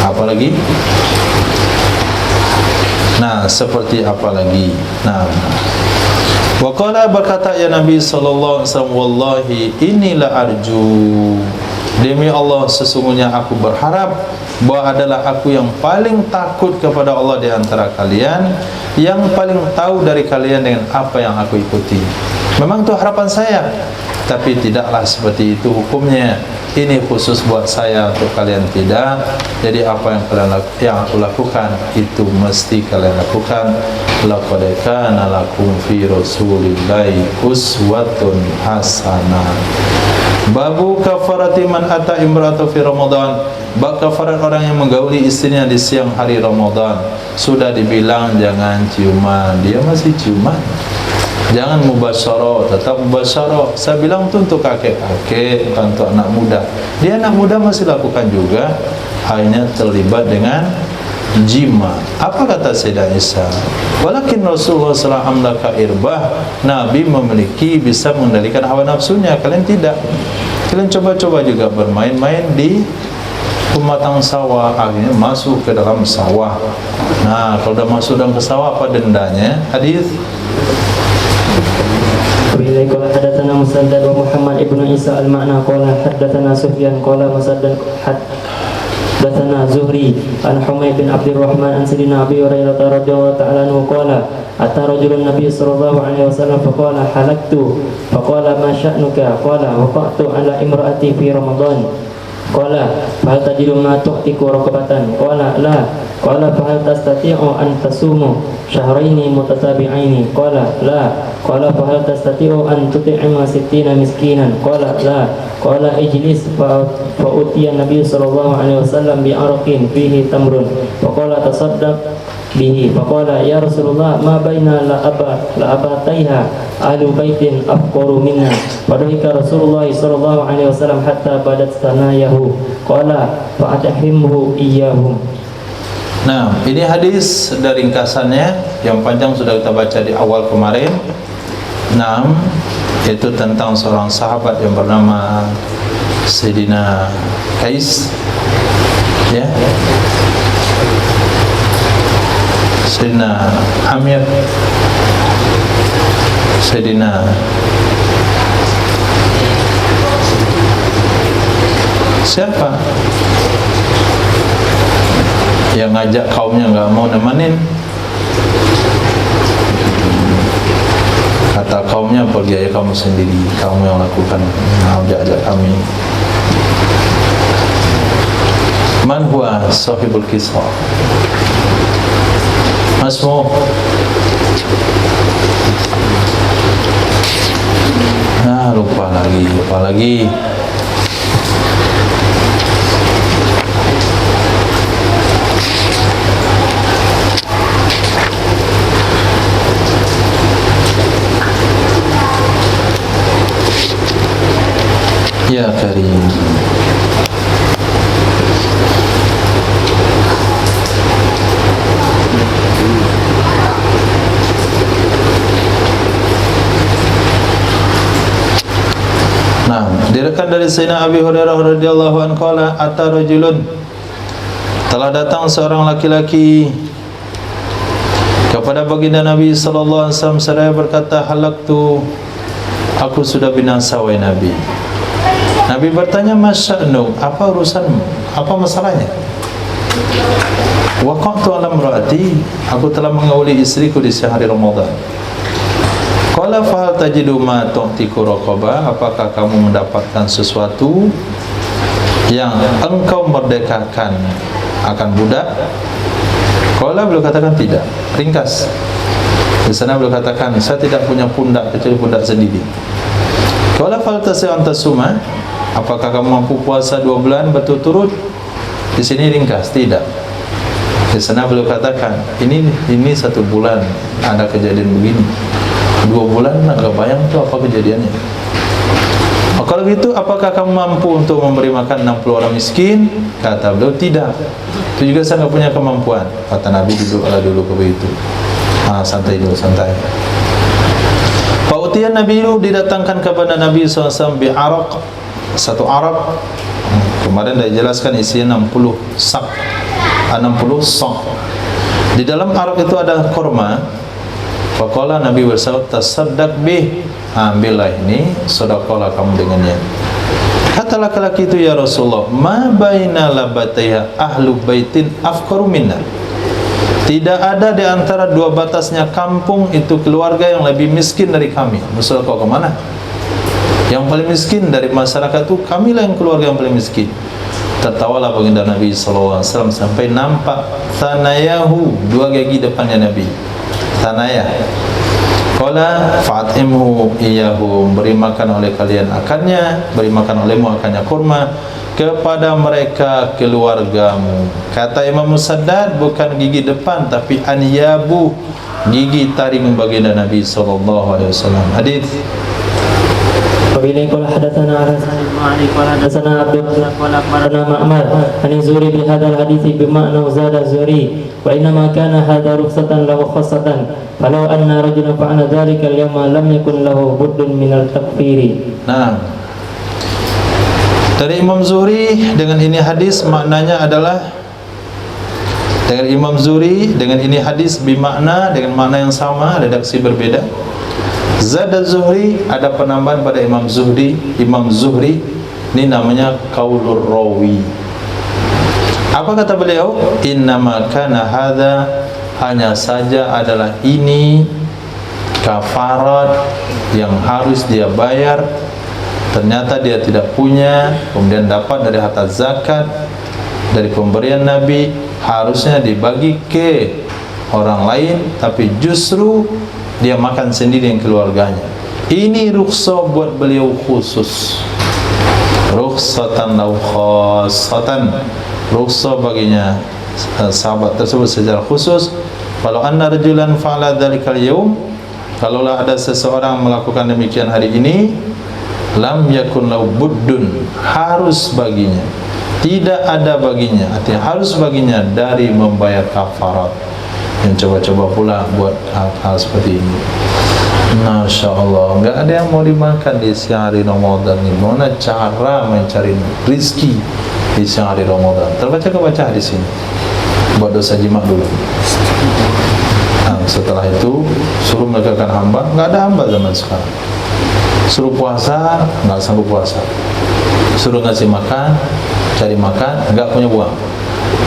apa lagi? Nah, seperti apa lagi? Nah, waqala, berkata ya Nabi sallallahu alaihi wasallam, wallahi inilah arju, demi Allah sesungguhnya aku berharap bahwa adalah aku yang paling takut kepada Allah di antara kalian, yang paling tahu dari kalian dengan apa yang aku ikuti. Memang itu harapan saya, tapi tidaklah seperti itu hukumnya. Ini khusus buat saya, untuk kalian tidak. Jadi apa yang aku lakukan itu mesti kalian lakukan. Laqad kana lakum fi rasulillahi uswatun hasanah. Babu kafarati man ata imra'atu fi Ramadan. Bab kafarat orang yang menggauli istrinya di siang hari Ramadan. Sudah dibilang jangan ciuman, dia masih ciuman. Jangan mubasyarah, tetap mubasyarah. Saya bilang itu untuk kakek-kakek, bukan untuk anak muda. Dia anak muda masih lakukan juga, akhirnya terlibat dengan jima. Apa kata Sayyidah Aisyah? Walakin Rasulullah sallallahu alaihi wasallam irbah, Nabi memiliki bisa mengendalikan hawa nafsunya, kalian tidak. Kalian coba-coba juga bermain-main di pematang sawah, akhirnya masuk ke dalam sawah. Nah, kalau sudah masuk dalam ke sawah, apa dendanya? Hadis Bila qala hadatsana Musaddad wa Muhammad ibnu Isa al-Ma'na qala hadatsana Sufyan qala Musaddad hadatsana Zuhri an Humayd bin Abdurrahman an Sayyidina Abi Hurairah radhiyallahu ta'ala anhu qala ata rajulun Nabi sallallahu alaihi wasallam faqala halaktu faqala ma sya'nuka qala waqa'tu ala imra'ati fi Ramadan qala fa hal tajidu ma tu'tiku raqabatan qala la qala fa hal tastati'u an tasumu syahraini mutatabi'aini qala la qala fa hal tastati'u an tut'ima 60 miskinan qala la qala ijlis fa utiya Nabi sallallahu alaihi wasallam bi araqin fihi tamrun fa qala tasaddaq bihi fa qala ya Rasulullah ma baina la abataiha ahlu baitin afqaru minna fadhika Rasulullah sallallahu alaihi wasallam hatta badat sanayahu qala fa atahimhu iyyahum. Nah, ini hadis dari ringkasannya yang panjang sudah kita baca di awal kemarin. Nah, itu tentang seorang sahabat yang bernama Sayyidina Qais, ya, Sayyidina Amir, Sayyidina siapa yang ngajak kaumnya nggak mau nemenin, kata kaumnya pergi aja kamu sendiri, kamu yang lakukan, ajak kami. Man huwa sahibul kisah? Masmu Apalagi ya Karim. Nah, direkan dari Sayyidina Abi Hurairah radhiyallahu anhu qala ata rajulun, telah datang seorang laki-laki kepada baginda Nabi sallallahu alaihi wasallam seraya berkata, halaktu, aku sudah binasa wahai Nabi. Nabi bertanya, masya'nu, apa urusanmu, apa masalahnya? Waqa'tu ala imraati, aku telah mengawali istriku di siang hari Ramadan. Qala fa tajidu ma tu'tiku raqabah, apakah kamu mendapatkan sesuatu yang engkau merdekakan akan budak? Qala, beliau katakan tidak. Ringkas. Di sana beliau katakan, saya tidak punya pundak kecuali pundak sendiri. Qala fa tasuma, apakah kamu mampu puasa 2 bulan berturut-turut? Di sini ringkas, tidak. Di sana beliau katakan, ini 1 bulan ada kejadian begini. 2 bulan agak bayang tuh apa kejadiannya. Kalau gitu, apakah kamu mampu untuk memberi makan 60 orang miskin? Kata beliau, tidak. Itu juga saya nggak punya kemampuan. Kata Nabi, duduklah dulu ke begitu. Santai dulu, santai. Fa'utiyan Nabi itu didatangkan kepada Nabi SAW bi'araq, satu arak. Kemarin dah jelaskan isinya 60 sak, 60 sak. Di dalam arak itu ada korma. Faqala, Nabi bersabda, tasaddaq bih, ambillah ini, sedekahlah kamu dengannya. Kata laki-laki itu, ya Rasulullah, ma baina labataiha ahlu baitin afqaru minna. Tidak ada di antara 2 batasnya kampung itu keluarga yang lebih miskin dari kami. Maksudnya kau kemana? Yang paling miskin dari masyarakat itu kamilah yang keluarga yang paling miskin. Tertawalah baginda Nabi SAW sampai nampak tanayahu, 2 gigi depannya Nabi. Tanaya. Qala fa'atimhu iyahu, beri makan oleh kalian akannya, beri makan olehmu akannya kurma kepada mereka keluargamu. Kata Imam Musaddad, bukan gigi depan tapi anyabu, gigi taring baginda Nabi SAW. Hadis. وبه قال حدثنا قال حدثنا عبد الله قال أخبرنا معمر عن الزهري بهذا الحديث بمعنى زاد الزهري وإنما كان هذا رخصة له خاصة فلو أن رجلا فعل ذلك اليوم لم يكن له بد من التكفير. Nah, dari Imam Zuhri dengan ini hadis maknanya adalah, dengan Imam Zuhri dengan ini hadis bimakna, dengan makna yang sama, redaksi berbeda. Zad az-Zuhri, ada penambahan pada Imam Zuhri. Imam Zuhri ini namanya qaulur rawi. Apa kata beliau? Innama kana hadza, hanya saja adalah ini kafarat yang harus dia bayar. Ternyata dia tidak punya, kemudian dapat dari harta zakat, dari pemberian Nabi, harusnya dibagi ke orang lain, tapi justru dia makan sendiri yang keluarganya. Ini rukhsah buat beliau khusus, rukhsatan lau khassatan, rukhsah baginya sahabat tersebut secara khusus. Kalau anna rajulan fa'ala dzalikal yaum, kalaulah ada seseorang melakukan demikian hari ini, lam yakun lau buddun, harus baginya, tidak ada baginya, artinya harus baginya dari membayar kafarat. Yang coba-coba pula buat hal-hal seperti ini. Masya Allah, nggak ada yang mau dimakan di siang hari Ramadan ini. Mana cara mencari rizki di siang hari Ramadan? Terbaca di sini. Buat dosa jima dulu. Nah, setelah itu suruh menegakkan hamba, nggak ada hamba zaman sekarang. Suruh puasa, nggak sanggup puasa. Suruh ngasih makan, cari makan, nggak punya uang.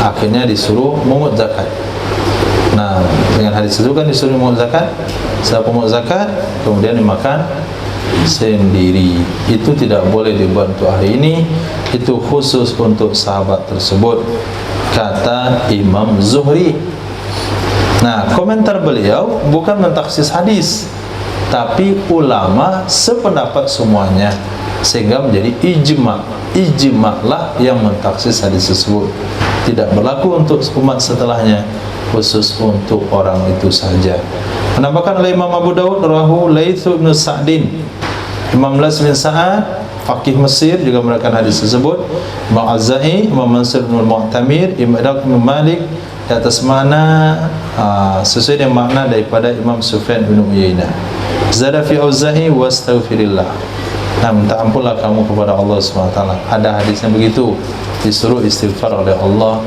Akhirnya disuruh mungut zakat. Nah, dengan hadis itu kan disuruh mungut zakat. Setelah mungut zakat, kemudian dimakan sendiri. Itu tidak boleh dibuat untuk hari ini. Itu khusus untuk sahabat tersebut, kata Imam Zuhri. Nah, komentar beliau bukan mentaksis hadis, tapi ulama sependapat semuanya. sehingga menjadi ijma'. Ijma'lah yang mentaksis hadis tersebut, tidak berlaku untuk umat setelahnya, khusus untuk orang itu saja. Menambahkan oleh Imam Abu Dawud, rahu Laits bin Sa'din. Imam Laits bin Sa'ad, faqih Mesir, juga meriwayatkan hadis tersebut. Imam Az-Za'i, Imam Mansur bin Mu'tamir, Imam Malik, di atas makna sesuai dengan makna daripada Imam Sufyan bin Uyainah. Zada fi Auza'i wastaghfirillah. Nah, minta ampunlah kamu kepada Allah SWT. Ada hadisnya begitu, disuruh istighfar oleh Allah,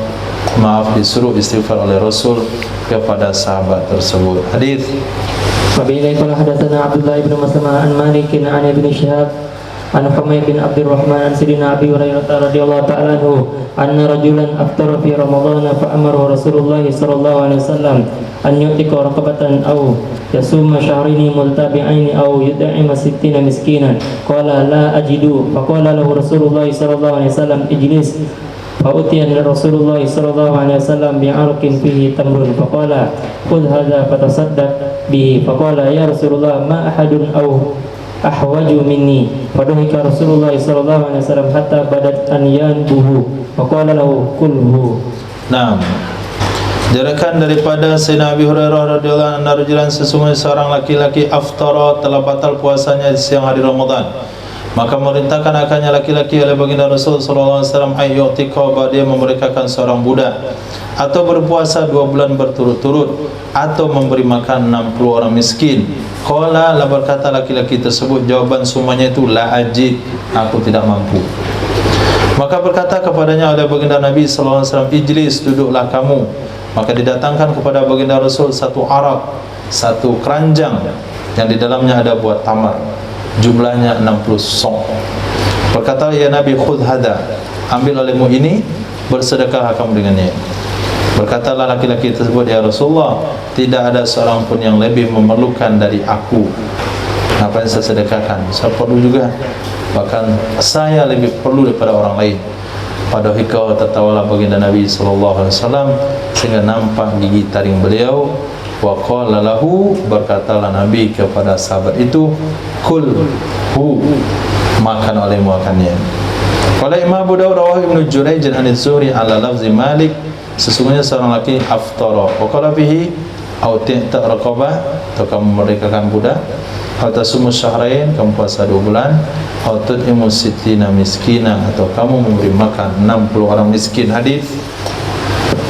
disuruh istighfar oleh Rasul kepada sahabat tersebut. Hadis Wabillahi qala hadatsana Abdullah bin Maslamah an Malik an Ibn Shihab an Humayd bin Abdurrahman an Sayyidina Abi Hurairah radhiyallahu ta'ala anhu anna rajulan aftara fi Ramadan fa amara Rasulullah sallallahu alaihi wasallam an yu'tika raqabatan aw yasuma syahraini multabi'aini aw yud'ima 60 miskinan qala la ajidu faqala lahu Rasulullah sallallahu alaihi wasallam ijlis فأتي رسول الله صلى الله عليه وسلم بعرق فيه تمر فقال خذ هذا فتصدق به فقال يا رسول الله ما أحد أو أحوج مني فضحك رسول الله صلى الله عليه وسلم حتى بدت أنيابه فقال له كله. Nah, diriwayatkan daripada Sayyidina Abi Hurairah radhiyallahu anhu, rajulan sesungguhnya seorang laki-laki aftara, telah batal puasanya di siang hari Ramadan, maka merintahkan akannya laki-laki oleh baginda Rasul sallallahu alaihi wasallam ayyutika, bahwa dia memerdekakan seorang budak, atau berpuasa 2 bulan berturut-turut, atau memberi makan 60 orang miskin. Qala, la berkata laki-laki tersebut, jawaban semuanya itu la ajid, aku tidak mampu. Maka berkata kepadanya oleh baginda Nabi sallallahu alaihi wasallam, ijlis, duduklah kamu. Maka didatangkan kepada baginda Rasul satu arak, satu keranjang yang di dalamnya ada buah tamar, jumlahnya 60 sok. Berkata, ya Nabi, khudh hada, ambil olehmu ini, bersedekah kamu dengannya. Berkatalah laki-laki tersebut, ya Rasulullah, tidak ada seorang pun yang lebih memerlukan dari aku. Apa yang saya sedekahkan, saya perlu juga, bahkan saya lebih perlu daripada orang lain. Pada hikau tertawalah baginda Nabi sallallahu alaihi wasallam sehingga nampak gigi taring beliau. Wa qala lahu, berkatalah Nabi kepada sahabat itu, kul hu, makan oleh makannya. Qala Imam Abu Dawud rawahu Ibnu Jurayj an Az-Zuhri ala lafzi Malik, sesungguhnya seorang laki aftara wa qala fihi au ta'ta raqabah, atau kamu memerdekakan budak, atau tasumu syahrain, kamu puasa 2 bulan, atau tud'imu 60 miskina, atau kamu memberi makan 60 orang miskin. Hadis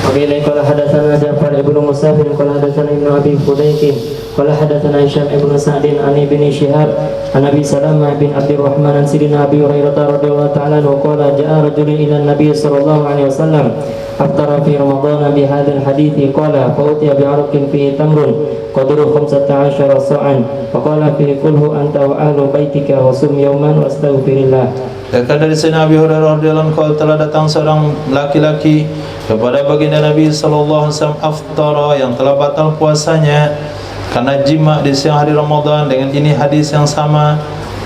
Wabillahi qala hadatsana Ja'far ibn Musafir qala hadatsana Ibnu Abi Fudaykin qala hadatsana Hisham ibn Sa'din an Ibn Shihab an Abi Salamah bin Abdurrahman an Sayyidina Abi Hurairah radhiyallahu ta'ala anhu qala ja'a rajulun ila an-nabiy sallallahu alaihi wasallam aftara fi Ramadan bi hadzal hadits qala fa utiya bi arqin fihi tamrun qadru 15 sa'an faqala fihi kulhu anta wa ahlu baitika wa sum yawman wastaghfirillah. Dekat dari Sayyidina Abi Hurairah radhiyallahu anhu, telah datang seorang laki-laki kepada baginda Nabi sallallahu alaihi wasallam aftara, yang telah batal puasanya karena jima di siang hari Ramadan. Dengan ini hadis yang sama.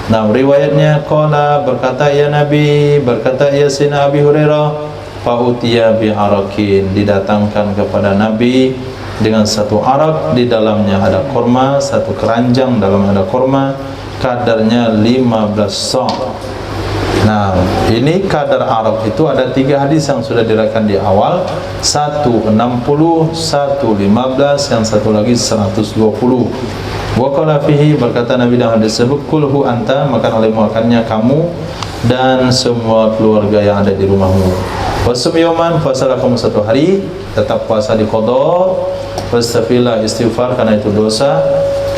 Nah, riwayatnya qala, berkata ya Nabi, berkata ya Sayyidina Abi Hurairah, fa utiya bi arakin, didatangkan kepada Nabi dengan satu arak, di dalamnya ada kurma, satu keranjang dalam ada kurma, kadarnya 15 sa'. Nah, ini kadar arak itu ada 3 hadis yang sudah diriwayatkan di awal, 1 60, 1 15, yang satu lagi 120. Wa qala fihi, berkata Nabi dalam hadis tersebut, kulhu anta, makan oleh makannya kamu dan semua keluarga yang ada di rumahmu. Wasum yawman, puasalah kamu 1 hari, tetap puasa di qada, wastaghfirullah, istighfar karena itu dosa,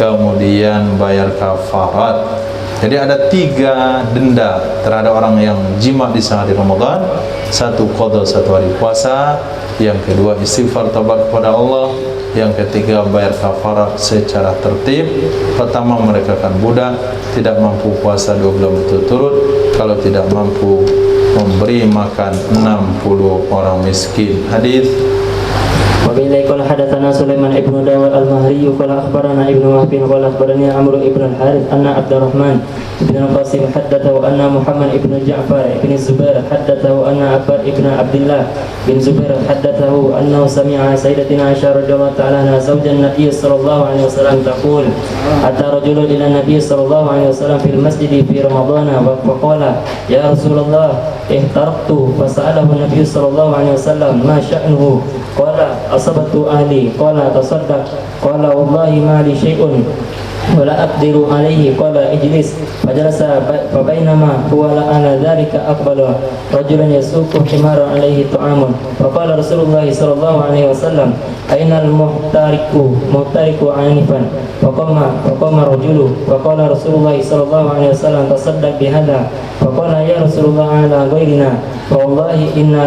kemudian bayar kafarat. Jadi ada 3 denda terhadap orang yang jima di hari Ramadan. 1 qada, 1 hari puasa, yang kedua istighfar taubat kepada Allah, yang ketiga bayar kafarat secara tertib. Pertama, merekakan budak, tidak mampu puasa 2 bulan berturut-turut, kalau tidak mampu memberi makan 60 orang miskin. Hadis Wabillahi qala hadatsana Sulaiman ibn Dawud al-Mahri qala akhbarana Ibnu Wahb qala akhbarani Amr ibn al-Harith anna Abdurrahman بن القاسم حدثه أن محمد بن جعفر بن الزبير حدثه أن عباد بن عبد الله بن زبير حدثه أنه سمع سيدتنا عائشة رضي الله تعالى عنها زوج النبي صلى الله عليه وسلم تقول أتى رجل إلى النبي صلى الله عليه وسلم في المسجد في رمضان فقال يا رسول الله احترقت فسأله النبي صلى الله عليه وسلم ما شأنه قال أصبت أهلي قال تصدق قال والله ما لي شيء ولا أقدر عليه قال اجلس فجلس فبينما هو على ذلك أقبل رجل يسوق حمار عليه طعام فقال رسول الله صلى الله عليه وسلم أين المحترق آنفا فقام رجل فقال رسول الله صلى الله عليه وسلم تصدق بهذا فقال يا رسول الله على غيرنا فوالله إنا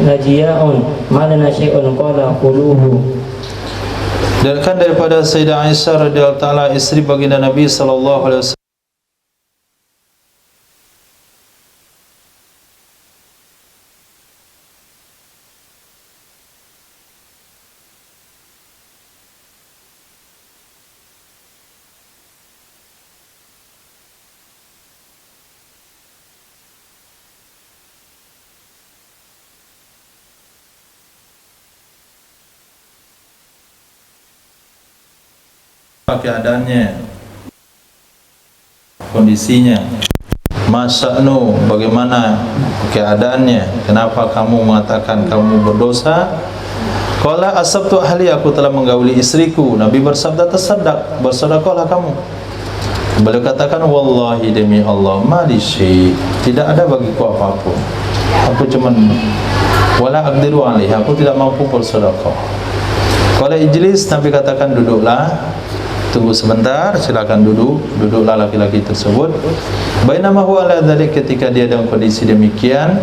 لجياء ما لنا شيء قال قلوه. Dan kan daripada Sayyidah Aisyah radhiyallahu taala istri baginda Nabi sallallahu alaihi wasallam keadaannya, kondisinya, masa'nu, bagaimana keadaannya, kenapa kamu mengatakan kamu berdosa? Qala asabtu ahli, aku telah menggauli istriku. Nabi bersabda tasaddaq, bersedekahlah kamu. Beliau katakan wallahi demi Allah ma li syai', tidak ada bagiku apapun, aku cuman wala aqdiru alaihi, aku tidak mampu bersedekah. Qala ijlis, Nabi katakan duduklah. Tunggu sebentar, silakan duduk. Duduklah laki-laki tersebut. Bainama huwa ala dzalik, ketika dia dalam kondisi demikian,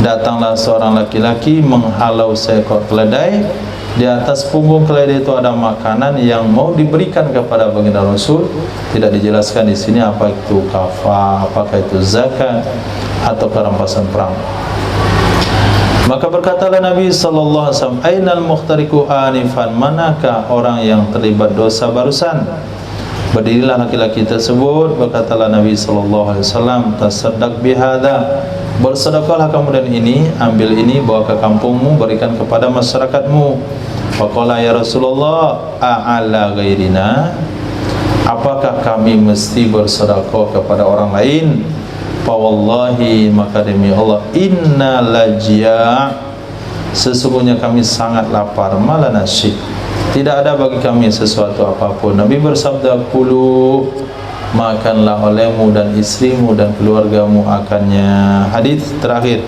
datanglah seorang laki-laki menghalau seekor keledai. Di atas punggung keledai itu ada makanan yang mau diberikan kepada baginda Rasul. Tidak dijelaskan di sini apa itu kafah, apakah itu zakat atau rampasan perang. Maka berkatalah Nabi sallallahu alaihi wasallam, "Ainal muhtariku anifan?" Manakah orang yang terlibat dosa barusan? Berdirilah laki-laki tersebut, berkatalah Nabi sallallahu alaihi wasallam, "Tasaddaq bihadza." Bersedekahlah kamu dan ini, ambil ini, bawa ke kampungmu, berikan kepada masyarakatmu. Faqala ya Rasulullah, a'ala ghairina? Apakah kami mesti bersedekah kepada orang lain? Fa wallahi, maka demi Allah, inna lajia', sesungguhnya kami sangat lapar, malana syai', tidak ada bagi kami sesuatu apapun. Nabi bersabda, kulu, makanlah olehmu dan istrimu dan keluargamu akannya. Hadis terakhir.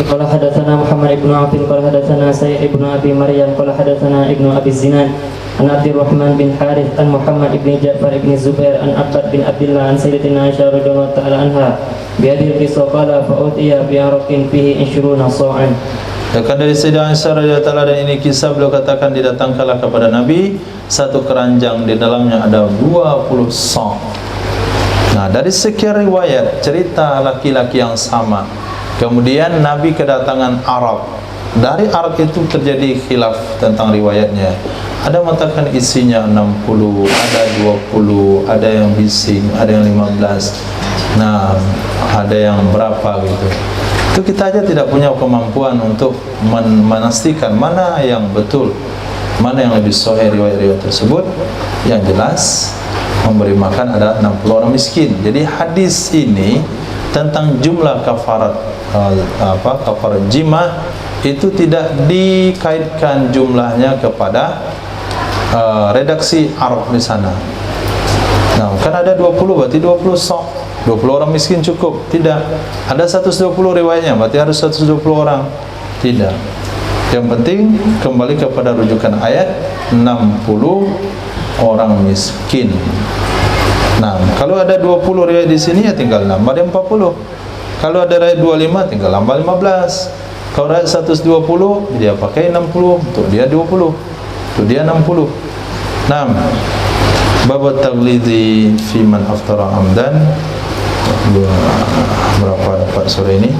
Qala hadatsana Muhammad ibnu Abdul qala hadatsana Sayyid ibnu Abi Maryam qala hadatsana Ibnu Abi Zinad an Abdurrahman bin Harith an Muhammad ibn Ja'far ibn Zubair an Abbad bin Abdullah an Sayyidatina Aisyah radhiyallahu ta'ala anha bi hadhihi qissa qala fa utiya bi araqin fihi 20 sa'an. Datang dari Sayyidah Aisyah radhiyallahu ta'ala, dan ini kisah beliau katakan didatangkanlah kepada Nabi satu keranjang, di dalamnya ada 20 sa'. Nah, dari sekian riwayat cerita laki-laki yang sama, kemudian Nabi kedatangan Arab. Dari Arab itu terjadi khilaf tentang riwayatnya. Ada mengatakan isinya 60, ada 20, ada yang bising, ada yang 15. Nah, ada yang berapa gitu. Itu kita aja tidak punya kemampuan untuk memastikan mana yang betul, mana yang lebih sahih riwayat-riwayat tersebut. Yang jelas memberi makan ada 60 orang miskin. Jadi hadis ini tentang jumlah kafarat kafarat jima itu tidak dikaitkan jumlahnya kepada redaksi Arab di sana. Nah, kan ada 20, berarti 20 sok, 20 orang miskin cukup. Tidak. Ada 120 riwayatnya, berarti harus 120 orang. Tidak. Yang penting kembali kepada rujukan ayat 60 orang miskin. Nah, kalau ada 20 riwayat di sini ya tinggal nambah 40. Kalau ada riwayat 25 tinggal nambah 15. Kalau riwayat 120 dia pakai 60, untuk dia 20. Untuk dia 60. Nah, bab taglidzi fi man aftara amdan. Berapa dapat sore ini?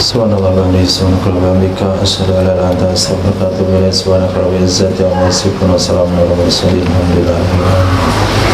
Subhanallah wa bihamdihi subhanakallahumma wa bihamdika asyhadu an la ilaha illa anta astaghfiruka wa atubu ilaik. Subhanaka rabbil izzati amma yasifun wa salamun alal mursalin walhamdulillahi rabbil alamin.